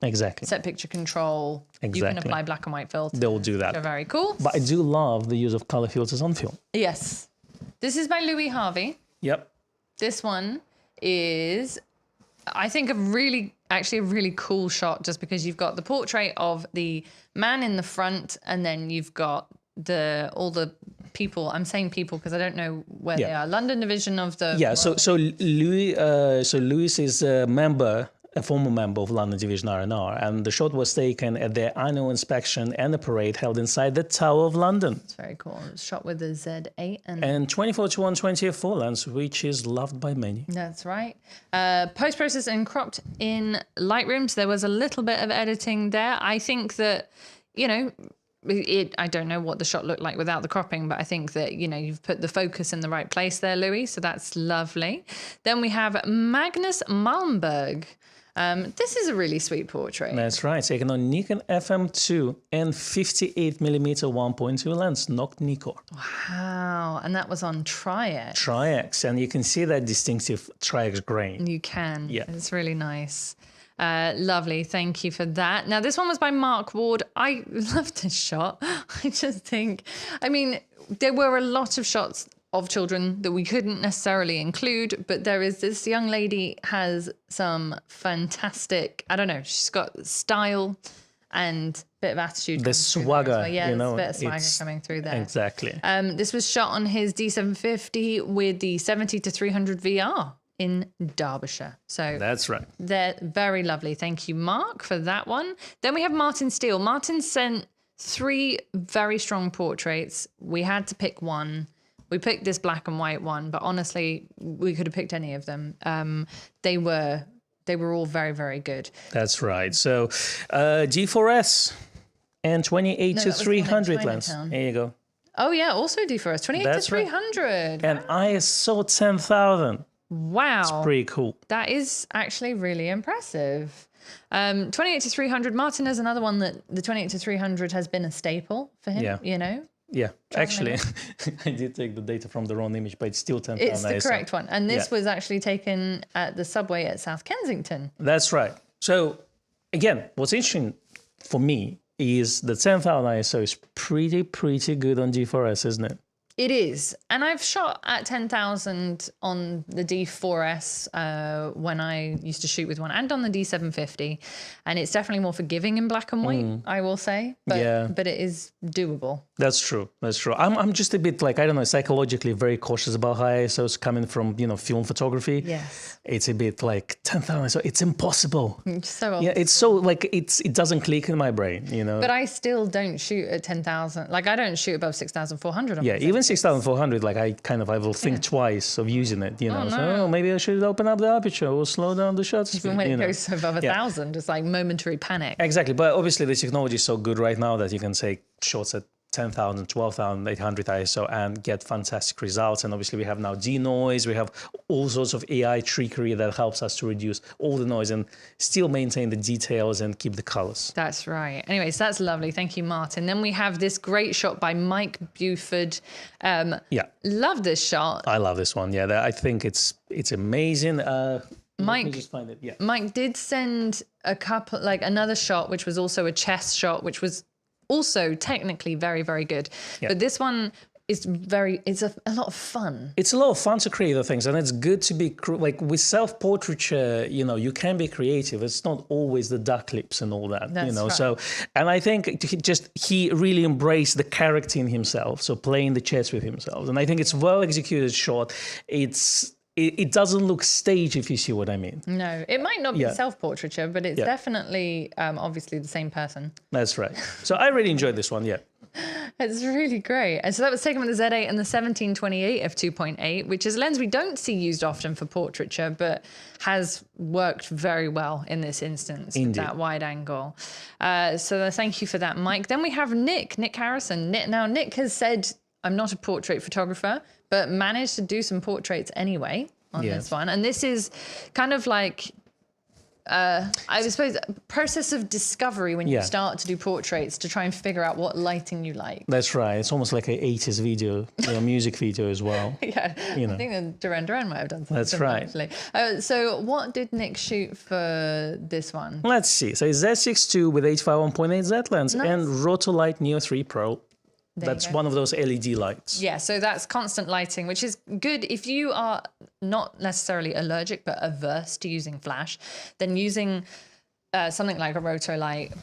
Exactly. set picture control. You can Exactly. apply black and white filters. They'll do They're that. very cool. But I do love the use of color filters on film. Yes, this is by Louis Harvey. Yep. This one is, I think, a really cool shot, just because you've got the portrait of the man in the front, and then you've got all the people. I'm saying people because I don't know where they are. London division of the. Yeah. So Louis is a former member of London Division R&R, and the shot was taken at their annual inspection and a parade held inside the Tower of London. It's very cool. It's shot with a Z8 And 24-1 20f4 lens, which is loved by many. That's right. Post-processed and cropped in Lightroom. So there was a little bit of editing there. I think that, I don't know what the shot looked like without the cropping, but I think that, you've put the focus in the right place there, Louis. So that's lovely. Then we have Magnus Malmberg. This is a really sweet portrait. That's right, taken on Nikon FM2 and 58mm 1.2 lens, not Nikkor. Wow, and that was on Tri-X. Tri-X, and you can see that distinctive Tri-X grain. You can. Yeah. It's really nice. Lovely. Thank you for that. Now, this one was by Mark Ward. I love this shot. I just think, there were a lot of shots of children that we couldn't necessarily include, but there is this young lady has some fantastic, she's got style and bit of attitude. The swagger, well. Yeah, you know, there's a bit of swagger coming through there. Exactly. This was shot on his D750 with the 70-300 VR in Derbyshire. So That's right. they're very lovely. Thank you, Mark, for that one. Then we have Martin Steele. Martin sent 3 very strong portraits. We had to pick one. We picked this black and white one, but honestly, we could have picked any of them. They were all very, very good. That's right. So D4S and 28-300 lens. There you go. Oh yeah, also D4S 28-300. And ISO 10,000. Wow, It's pretty cool. that is actually really impressive. 28-300. Martin is another one that the 28-300 has been a staple for him. Yeah. You know. Yeah, actually, I did take the data from the wrong image, but it's still 10,000 It's the ISO. correct one. And this was actually taken at the subway at South Kensington. That's right. So again, what's interesting for me is the 10,000 ISO is pretty good on D4S, isn't it? It is. And I've shot at 10,000 on the D4S when I used to shoot with one, and on the D750. And it's definitely more forgiving in black and white, I will say. But it is doable. That's true. That's true. I'm just a bit like, I don't know, psychologically very cautious about high ISOs coming from, you know, film photography. Yes. It's a bit like 10,000 ISO. It's impossible. So Yeah, it's so like it doesn't click in my brain, you know. But I still don't shoot at 10,000. Like, I don't shoot above 6,400. Yeah, even 6,400, like I will think twice of using it, you know. So maybe I should open up the aperture or slow down the shutter speed. Even when you it know. goes above 1,000, it's like momentary panic. Exactly, but obviously the technology is so good right now that you can take shots at 10,000, 12,800 ISO and get fantastic results. And obviously we have now denoise, we have all sorts of AI trickery that helps us to reduce all the noise and still maintain the details and keep the colors. That's right. Anyways, that's lovely. Thank you, Martin. Then we have this great shot by Mike Buford. Love this shot. I love this one. Yeah, I think it's amazing. Let me just find it. Yeah. Mike did send a couple, like another shot, which was also a chest shot, which was also technically very, very good. Yeah. But this one is it's a lot of fun. It's a lot of fun to create the things, and it's good to be like with self-portraiture, you know, you can be creative. It's not always the duck lips and all that, That's you know. right. So, and I think he really embraced the character in himself, so playing the chess with himself. And I think it's well executed shot. It doesn't look staged, if you see what I mean. No, it might not be self-portraiture, but it's definitely obviously the same person. That's right. So I really enjoyed this one, yeah. It's really great. And so that was taken with the Z8 and the 17-28 f2.8, which is a lens we don't see used often for portraiture, but has worked very well in this instance. Indeed. That wide angle. So thank you for that, Mike. Then we have Nick Harrison. Now, Nick has said, I'm not a portrait photographer, but managed to do some portraits anyway on this one. And this is kind of like, I suppose, a process of discovery when you start to do portraits to try and figure out what lighting you like. That's right. It's almost like an 80s video, music video as well. Yeah, you know. I think that Duran Duran might have done something. That's right. Actually. So what did Nick shoot for this one? Let's see. So it's Z6 II with 85-1.8 Z lens and Rotolight Neo 3 Pro. That's one of those LED lights. Yeah, so that's constant lighting, which is good if you are not necessarily allergic but averse to using flash. Then using something like a Rotolight,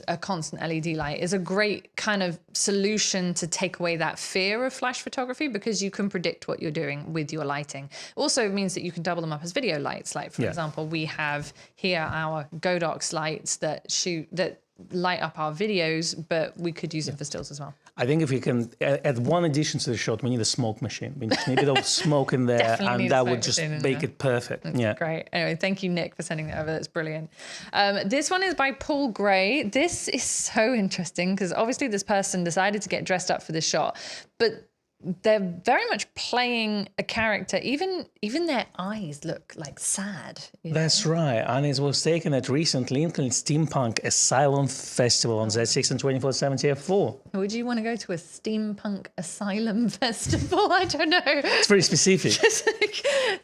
a constant LED light, is a great kind of solution to take away that fear of flash photography, because you can predict what you're doing with your lighting. Also means that you can double them up as video lights. Like, for example, we have here our Godox lights that light up our videos, but we could use it for stills as well. I think if we can add one addition to the shot, we need a smoke machine. We need a little smoke in there, and that would just make it perfect. That's great. Anyway, thank you, Nick, for sending that over. That's brilliant. This one is by Paul Gray. This is so interesting because obviously this person decided to get dressed up for this shot, but they're very much playing a character. Even their eyes look like sad. That's right. And it was taken at recent Lincoln Steampunk Asylum Festival on Z6 and 2470 f4. Would you want to go to a steampunk asylum festival? I don't know. It's very specific. Just like,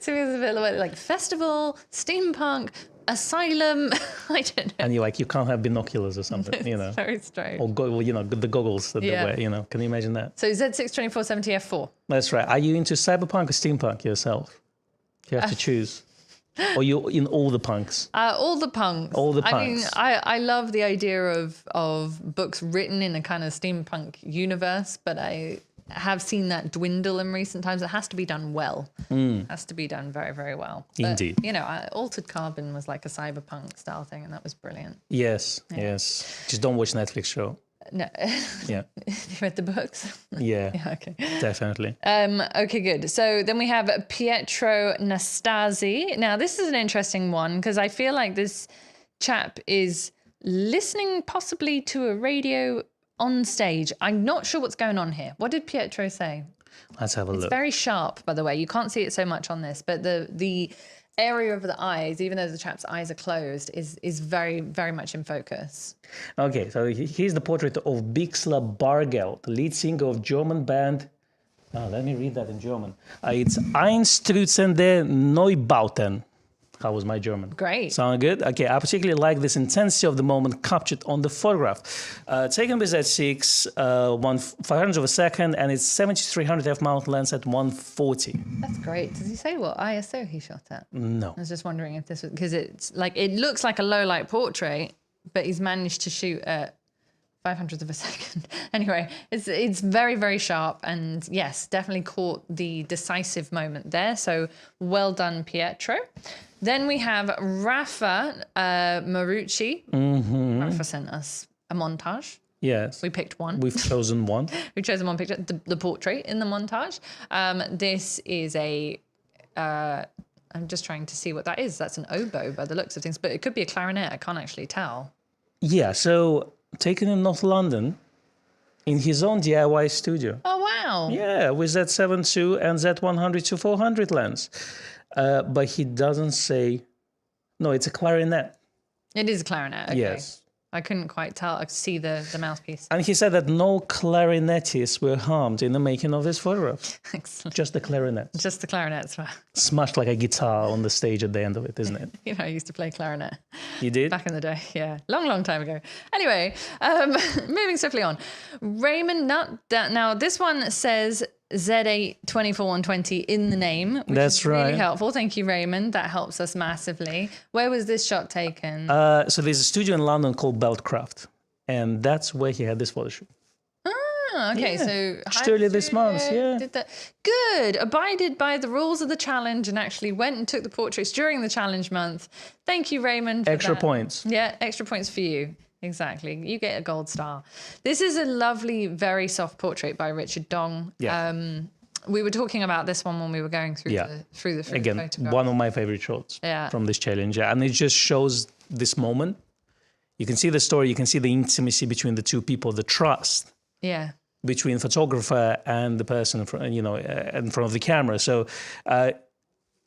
to me, it's a bit like festival, steampunk, asylum. I don't know. And you can't have binoculars or something, you know. Very strange. Or the goggles that they wear, you know. Can you imagine that? So Z6 2470 f4. That's right. Are you into cyberpunk or steampunk yourself? You have to choose. Or you in all the punks? All the punks. All the I mean, punks. I love the idea of books written in a kind of steampunk universe, but I have seen that dwindle in recent times. It has to be done well. It has to be done very, very well. But, Indeed. You know, Altered Carbon was like a cyberpunk style thing, and that was brilliant. Yes. Just don't watch Netflix show. No. Yeah. You read the books? Yeah. Yeah, okay. Definitely. Okay, good. So then we have Pietro Nastasi. Now, this is an interesting one because I feel like this chap is listening possibly to a radio on stage. I'm not sure what's going on here. What did Pietro say? Let's have a It's look. very sharp, by the way. You can't see it so much on this, but the area of the eyes, even though the chap's eyes are closed, is very, very much in focus. Okay, so here's the portrait of Bixler Bargeld, lead singer of German band. Let me read that in German. It's Einstürzende Neubauten. How was my German? Great. Sound good? Okay, I particularly like this intensity of the moment captured on the photograph. Taken with Z6, 1/500 of a second, and it's 7300 f-mount lens at 140. That's great. Does he say what ISO he shot at? No. I was just wondering if this was because it's like it looks like a low light portrait, but he's managed to shoot at 500th of a second. Anyway, it's very, very sharp, and yes, definitely caught the decisive moment there. So well done, Pietro. Then we have Rafa Marucci. Rafa sent us a montage. Yes. We picked one. We've chosen one. We've chosen one picture, the portrait in the montage. This is a. I'm just trying to see what that is. That's an oboe by the looks of things, but it could be a clarinet. I can't actually tell. Yeah, so taken in North London in his own DIY studio. Oh, wow. Yeah, with Z7 II and Z100 to 400 lens. But he doesn't say, no, it's a clarinet. It is a clarinet. Okay. Yes. I couldn't quite tell. I could see the mouthpiece. And he said that no clarinetists were harmed in the making of this photograph. Excellent. Just the clarinet. Just the clarinets. Smashed like a guitar on the stage at the end of it, isn't it? You know, I used to play clarinet You did? back in the day. Yeah, long time ago. Anyway, moving swiftly on. Raymond Nutt. Now, this one says Z8 24-120 in the name, which That's is really right. helpful. Thank you, Raymond. That helps us massively. Where was this shot taken? So there's a studio in London called Beltcraft. And that's where he had this photo shoot. Oh, okay, Yeah. so Just earlier this month, yeah. did that. Good. Abided by the rules of the challenge and actually went and took the portraits during the challenge month. Thank you, Raymond. For Extra that. points. Yeah, extra points for you. Exactly. You get a gold star. This is a lovely, very soft portrait by Richard Dong. Yeah. We were talking about this one when we were going through the Again, photograph. one of my favorite shots Yeah. from this challenge. And it just shows this moment. You can see the story, you can see the intimacy between the two people, the trust Yeah. between the photographer and the person, in front of the camera. So,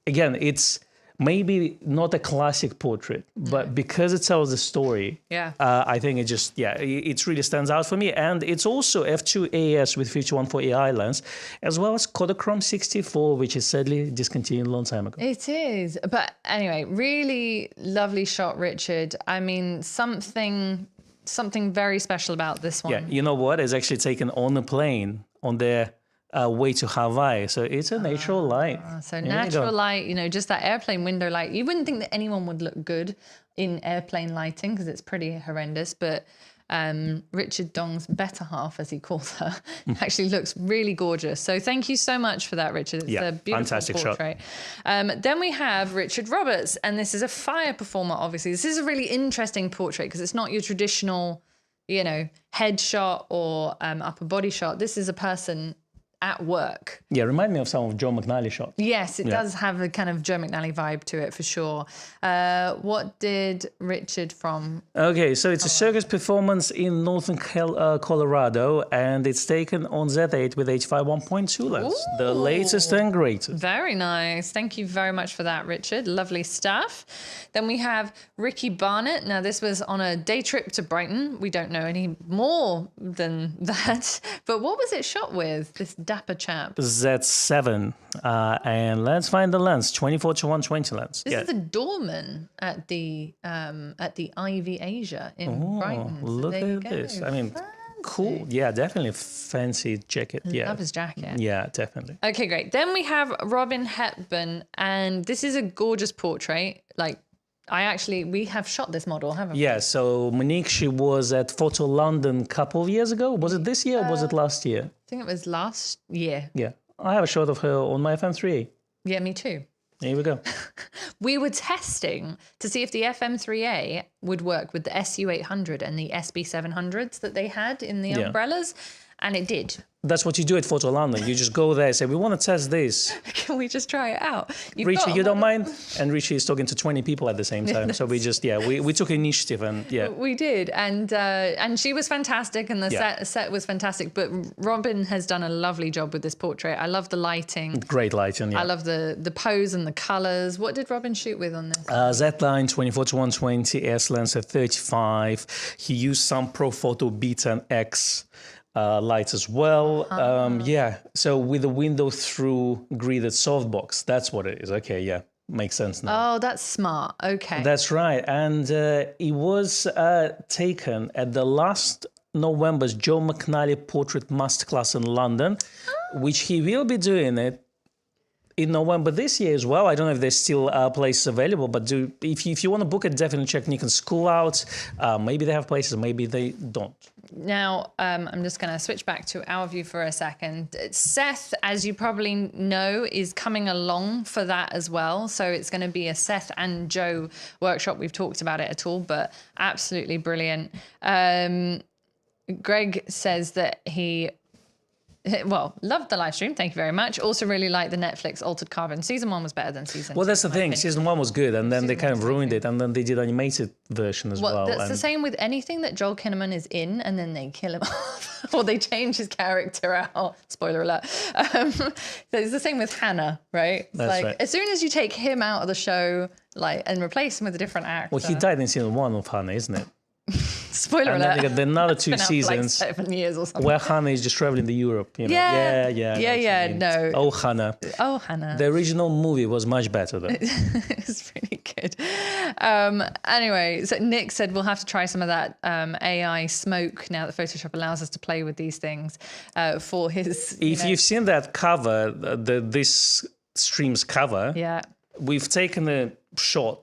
again, it's maybe not a classic portrait, but because it tells the story, Yeah. I think it really stands out for me. And it's also f2 AS with 51.4 AI lens, as well as Kodachrome 64, which is sadly discontinued a long time ago. It is. But anyway, really lovely shot, Richard. I mean, something very special about this one. Yeah, you know what? It's actually taken on a plane on their way to Hawaii. So it's a natural light. So There you natural go. light, just that airplane window light. You wouldn't think that anyone would look good in airplane lighting because it's pretty horrendous. But Richard Dong's better half, as he calls her, actually looks really gorgeous. So thank you so much for that, Richard. It's a beautiful fantastic shot. portrait. Then we have Richard Roberts, and this is a fire performer, obviously. This is a really interesting portrait because it's not your traditional, headshot or upper body shot. This is a person at work. Yeah, remind me of some of Joe McNally shots. Yes, it does have a kind of Joe McNally vibe to it for sure. What did Richard from? Okay, so it's a circus performance in northern Colorado, and it's taken on Z8 with H5 1.2 lens, the latest and greatest. Very nice. Thank you very much for that, Richard. Lovely stuff. Then we have Ricky Barnett. Now, this was on a day trip to Brighton. We don't know any more than that. But what was it shot with, this dapper chap? Z7, and let's find the lens, 24-120 lens. This is the doorman at the Ivy Asia in Brighton. So Look there you at go. this. I mean, Cool. Yeah, definitely fancy jacket. Yeah. Love his jacket. Yeah, definitely. Okay, great. Then we have Robin Hepburn, and this is a gorgeous portrait. Like, we have shot this model, haven't we? Yeah, so Monique, she was at Photo London a couple of years ago. Was it this year or was it last year? I think it was last year. Yeah. I have a shot of her on my FM3A. Yeah, me too. Here we go. We were testing to see if the FM3A would work with the SU800 and the SB700s that they had in the umbrellas, and it did. That's what you do at Photo London. You just go there and say, we want to test this. Can we just try it out? Richie, you don't mind? And Richie is talking to 20 people at the same time. So we just, we took initiative and We did. And she was fantastic and the set was fantastic. But Robin has done a lovely job with this portrait. I love the lighting. Great lighting, yeah. I love the pose and the colours. What did Robin shoot with on this? Z-line 24-120, S-lens at 35. He used some Profoto Beta and X lights as well. So with the window through gridded softbox, that's what it is. Okay, yeah, makes sense now. Oh, that's smart. Okay. That's right. And it was taken at the last November's Joe McNally Portrait Masterclass in London, which he will be doing it in November this year as well. I don't know if there's still places available, but if you want to book it, definitely check Nikon School out. Maybe they have places, maybe they don't. Now, I'm just going to switch back to our view for a second. Seth, as you probably know, is coming along for that as well. So it's going to be a Seth and Joe workshop. We've talked about it at all, but absolutely brilliant. Greg says that he... loved the live stream. Thank you very much. Also really liked the Netflix Altered Carbon. Season 1 was better than season 2. Well, that's the thing. Season 1 was good, and then they kind of ruined it, and then they did animated version as well. That's the same with anything that Joel Kinnaman is in, and then they kill him off, or they change his character out. Spoiler alert. It's the same with Hannah, right? That's right. As soon as you take him out of the show, and replace him with a different actor. Well, he died in season 1 of Hannah, isn't it? Spoiler alert. And then they got another 2 seasons like 7 years or something. where Hannah is just traveling to Europe. You know? Yeah, no. Oh, Hannah. Oh, Hannah. The original movie was much better, though. It's pretty good. Anyway, so Nick said we'll have to try some of that AI smoke now that Photoshop allows us to play with these things for his... If you've seen that cover, this stream's cover, we've taken a shot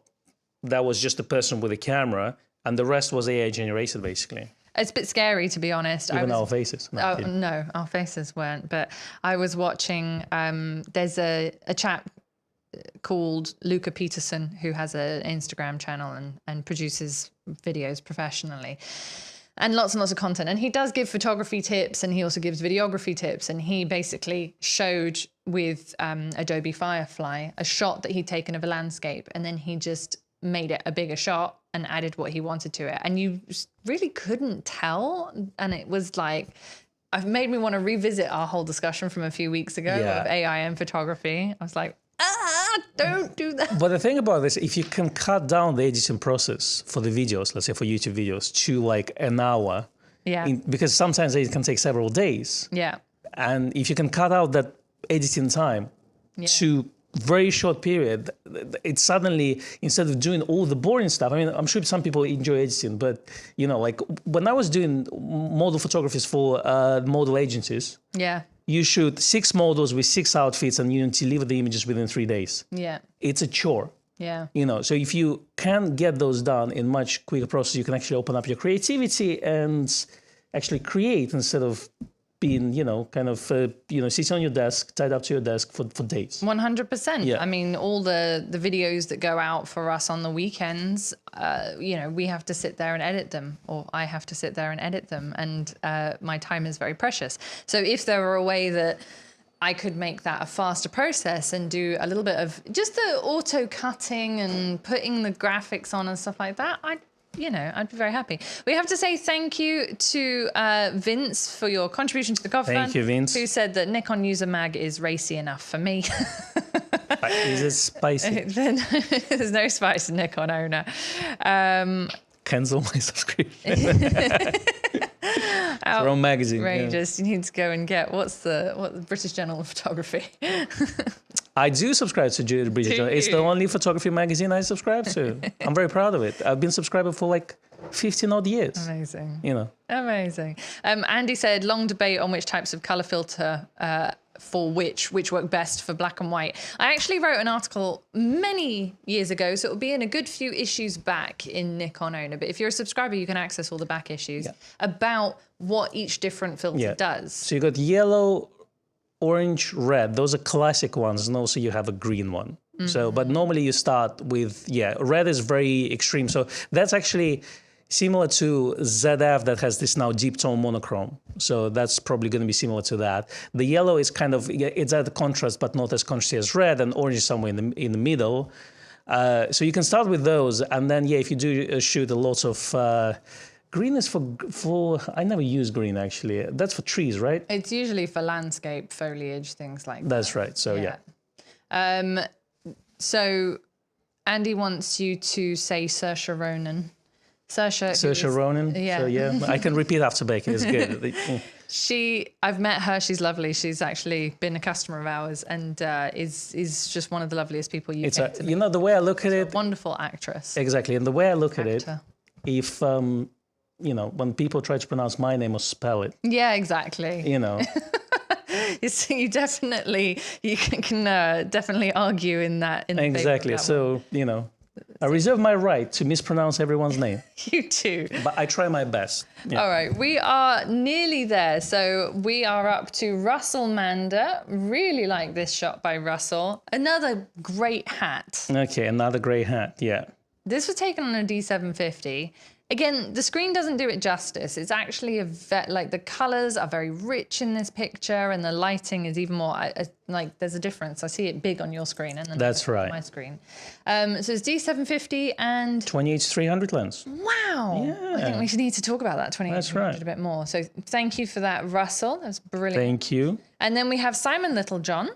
that was just a person with a camera, and the rest was AI generated, basically. It's a bit scary, to be honest. Even our faces. No, our faces weren't. But I was watching, there's a chap called Luca Peterson who has an Instagram channel and produces videos professionally. And lots of content. And he does give photography tips, and he also gives videography tips. And he basically showed with Adobe Firefly a shot that he'd taken of a landscape, and then he just made it a bigger shot and added what he wanted to it. And you really couldn't tell. And it was like, it made me want to revisit our whole discussion from a few weeks ago of AI and photography. I was like, don't do that. But the thing about this, if you can cut down the editing process for the videos, let's say for YouTube videos, to like an hour, because sometimes it can take several days. Yeah. And if you can cut out that editing time to very short period, it's suddenly, instead of doing all the boring stuff, I mean, I'm sure some people enjoy editing, but you know, like when I was doing model photographies for model agencies, you shoot 6 models with 6 outfits and you deliver the images within 3 days. It's a chore. You know, so if you can get those done in much quicker process, you can actually open up your creativity and actually create instead of being, you know, kind of, sitting on your desk, tied up to your desk for days. 100%. I mean, all the videos that go out for us on the weekends, we have to sit there and edit them, or I have to sit there and edit them. And my time is very precious. So if there were a way that I could make that a faster process and do a little bit of just the auto cutting and putting the graphics on and stuff like that, I'd be very happy. We have to say thank you to Vince for your contribution to the cover Thank you, Vince. Who said that Nikon User Mag is racy enough for me. Is it spicy? There's no spice in Nikon Owner. Cancel my subscription. Wrong magazine. Outrageous. You need to go and get, what's the British Journal of Photography? I do subscribe to British Journal. It's the only photography magazine I subscribe to. I'm very proud of it. I've been subscribing for like 15 odd years. Amazing. You know. Amazing. Andy said, long debate on which types of color filter for which work best for black and white. I actually wrote an article many years ago, so it'll be in a good few issues back in Nikon Owner. But if you're a subscriber, you can access all the back issues about what each different filter does. So you got yellow, orange, red. Those are classic ones, and also you have a green one. So, but normally you start with, red is very extreme. So that's actually similar to ZF that has this now deep tone monochrome. So that's probably going to be similar to that. The yellow is kind of, it's at the contrast, but not as contrasty as red, and orange is somewhere in the middle. So you can start with those. And then, if you do shoot a lot of, green is for, I never use green actually. That's for trees, right? It's usually for landscape, foliage, things like that. That's right. So so Andy wants you to say Saoirse Ronan. Saoirse Ronan. Yeah. So I can repeat after Bacon. It's good. I've met her. She's lovely. She's actually been a customer of ours, and is just one of the loveliest people you've met to meet. You know, the way I look at it. Wonderful actress. Exactly, and the way I look at it, if when people try to pronounce my name or spell it. Yeah, exactly. You can definitely argue in that. Exactly. So I reserve my right to mispronounce everyone's name. You too. But I try my best. Yeah. All right, we are nearly there. So we are up to Russell Mander. Really like this shot by Russell. Another great hat. Okay, another great hat. Yeah. This was taken on a D750. Again, the screen doesn't do it justice. It's actually the colors are very rich in this picture, and the lighting is even more there's a difference. I see it big on your screen, and then that's right. On my screen. So it's D750 and 28-300 lens. Wow. Yeah. I think we need to talk about that 28-300 a bit more. So thank you for that, Russell. That was brilliant. Thank you. And then we have Simon Littlejohn.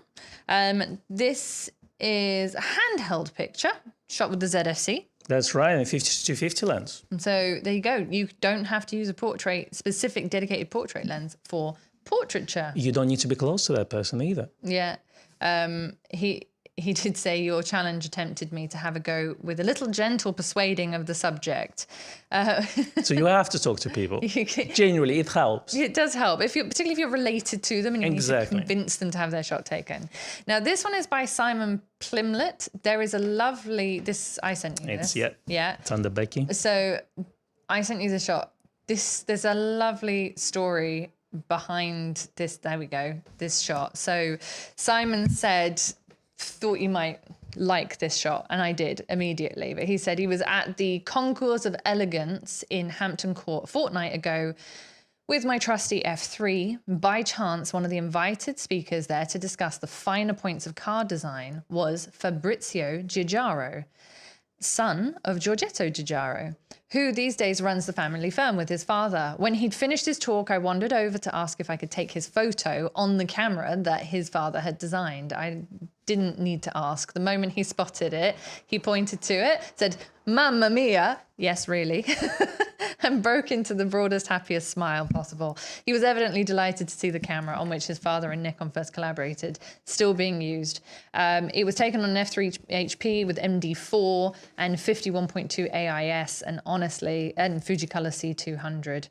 This is a handheld picture shot with the ZFC. That's right, and 50-50 lens. And so there you go. You don't have to use a specific dedicated portrait lens for portraiture. You don't need to be close to that person either. Yeah. He did say your challenge tempted me to have a go with a little gentle persuading of the subject. So you have to talk to people. Genuinely, it helps. It does help, particularly if you're related to them and you need to convince them to have their shot taken. Now, this one is by Simon Plimlett. There is a lovely... I sent you this. Yeah. It's under Becky. So I sent you the shot. There's a lovely story behind this. There we go. This shot. So Simon said... thought you might like this shot, and I did immediately. But he said he was at the Concours of Elegance in Hampton Court a fortnight ago with my trusty F3. By chance, one of the invited speakers there to discuss the finer points of car design was Fabrizio Giugiaro, son of Giorgetto Giugiaro, who these days runs the family firm with his father. When he'd finished his talk, I wandered over to ask if I could take his photo on the camera that his father had designed. I didn't need to ask. The moment he spotted it, he pointed to it, said, "Mamma mia," yes, really, and broke into the broadest, happiest smile possible. He was evidently delighted to see the camera on which his father and Nikon first collaborated still being used. It was taken on an F3 HP with MD4 and 51.2 AIS, and honestly, and Fujicolor C200.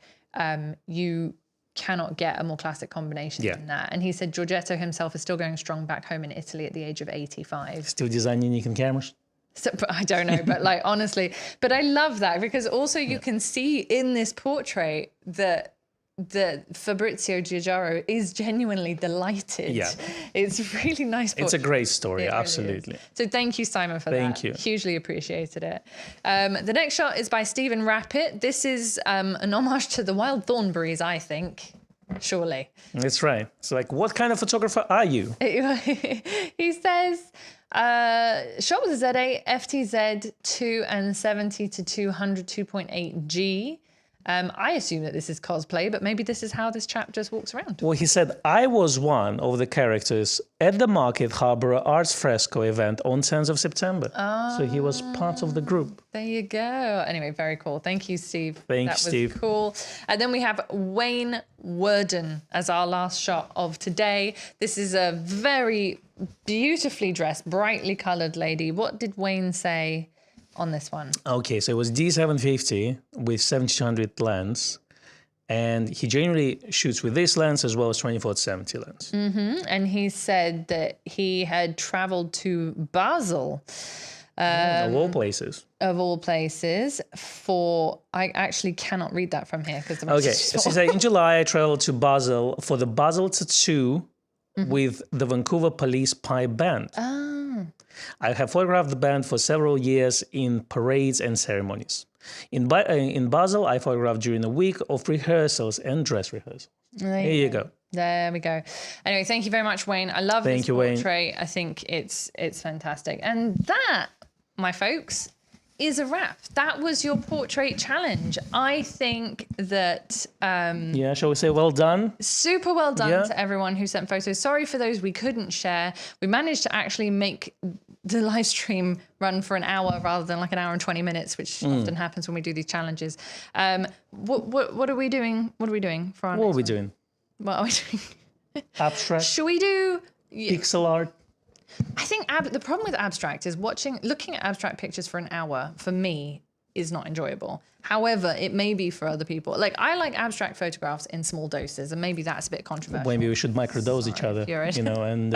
You cannot get a more classic combination than that. And he said Giorgetto himself is still going strong back home in Italy at the age of 85. Still designing Nikon cameras? So, I don't know, but honestly, but I love that because also you can see in this portrait that Fabrizio Giugiaro is genuinely delighted. Yeah. It's a really nice portrait. It's a great story, absolutely. Really so thank you, Simon, for that. Thank you. Hugely appreciated it. The next shot is by Stephen Rappit. This is an homage to the Wild Thornberrys, I think. Surely. That's right. It's like, what kind of photographer are you? He says, shot with a Z8 FTZ 2 and 70 to 200 2.8G. I assume that this is cosplay, but maybe this is how this chap just walks around. Well, he said, I was one of the characters at the Market Harbour Arts Fresco event on 10th of September. So he was part of the group. There you go. Anyway, very cool. Thank you, Steve. Thank you, Steve. That was cool. And then we have Wayne Worden as our last shot of today. This is a very beautifully dressed, brightly coloured lady. What did Wayne say on this one? Okay, so it was D750 with 70-100 lens. And he generally shoots with this lens as well as 24-70 lens. And he said that he had travelled to Basel. Of all places. Of all places, for I actually cannot read that from here because okay. So he said, in July I traveled to Basel for the Basel Tattoo with the Vancouver Police Pipe Band. I have photographed the band for several years in parades and ceremonies. In Basel, I photographed during a week of rehearsals and dress rehearsals. There you go. There we go. Anyway, thank you very much, Wayne. I love this portrait. Wayne. I think it's fantastic. And that, my folks, is a wrap. That was your portrait challenge. I think that... yeah, shall we say well done? Super well done to everyone who sent photos. Sorry for those we couldn't share. We managed to actually make the live stream run for an hour rather than like an hour and 20 minutes, which often happens when we do these challenges. What are we doing? What are we doing for our What are we one? doing? What are we doing? Abstract? Should we do... Pixel art? I think the problem with abstract is looking at abstract pictures for an hour, for me, is not enjoyable. However, it may be for other people. Like, I like abstract photographs in small doses, and maybe that's a bit controversial. Maybe we should microdose each other, you know, and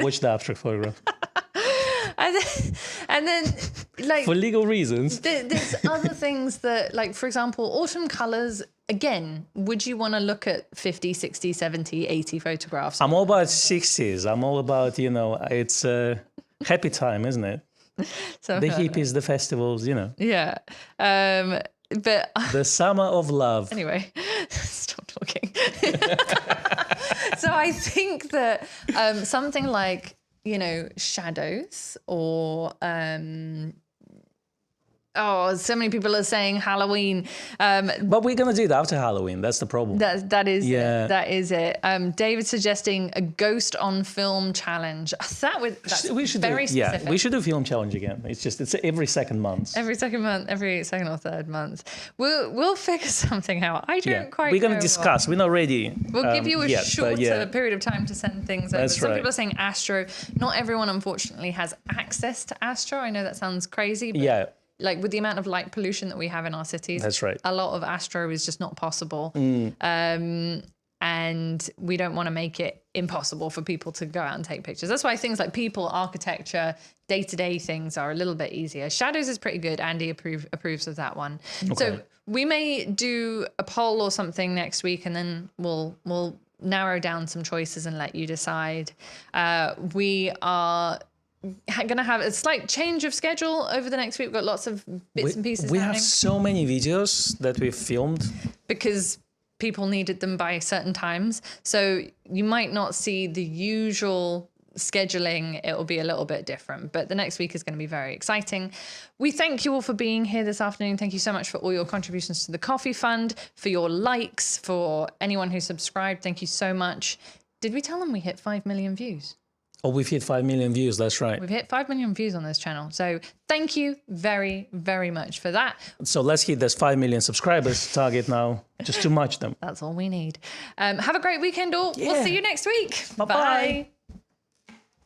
watch the abstract photograph. And then, like... For legal reasons. There's other things that, like, for example, autumn colours, again, would you want to look at 50, 60, 70, 80 photographs? I'm all about 60s. I'm all about, you know, it's a happy time, isn't it? So the hippies, the festivals, you know. Yeah. But... The summer of love. Anyway, stop talking. So I think that something like, you know, shadows or so many people are saying Halloween. But we're going to do it after Halloween. That's the problem. That is it. David suggesting a ghost on film challenge. That's we should very specific. Yeah, we should do film challenge again. It's every second month. Every second or third month. We'll figure something out. I don't quite know. We're going to discuss. We're not ready. We'll give you a shorter period of time to send things over. Some people are saying Astro. Not everyone, unfortunately, has access to Astro. I know that sounds crazy, but like with the amount of light pollution that we have in our cities, that's right. A lot of Astro is just not possible. And we don't want to make it impossible for people to go out and take pictures. That's why things like people, architecture, day-to-day things are a little bit easier. Shadows is pretty good. Andy approves of that one. Okay. So we may do a poll or something next week, and then we'll narrow down some choices and let you decide. We are going to have a slight change of schedule over the next week. We've got lots of bits and pieces We happening. have so many videos that we've filmed. Because people needed them by certain times. So you might not see the usual scheduling. It will be a little bit different. But the next week is going to be very exciting. We thank you all for being here this afternoon. Thank you so much for all your contributions to the Coffee Fund, for your likes, for anyone who subscribed. Thank you so much. Did we tell them we hit 5 million views? Oh, we've hit 5 million views. That's right. We've hit 5 million views on this channel. So thank you very, very much for that. So let's hit this 5 million subscribers target now. Just to match them. That's all we need. Have a great weekend all. We'll see you next week. Bye-bye. Bye.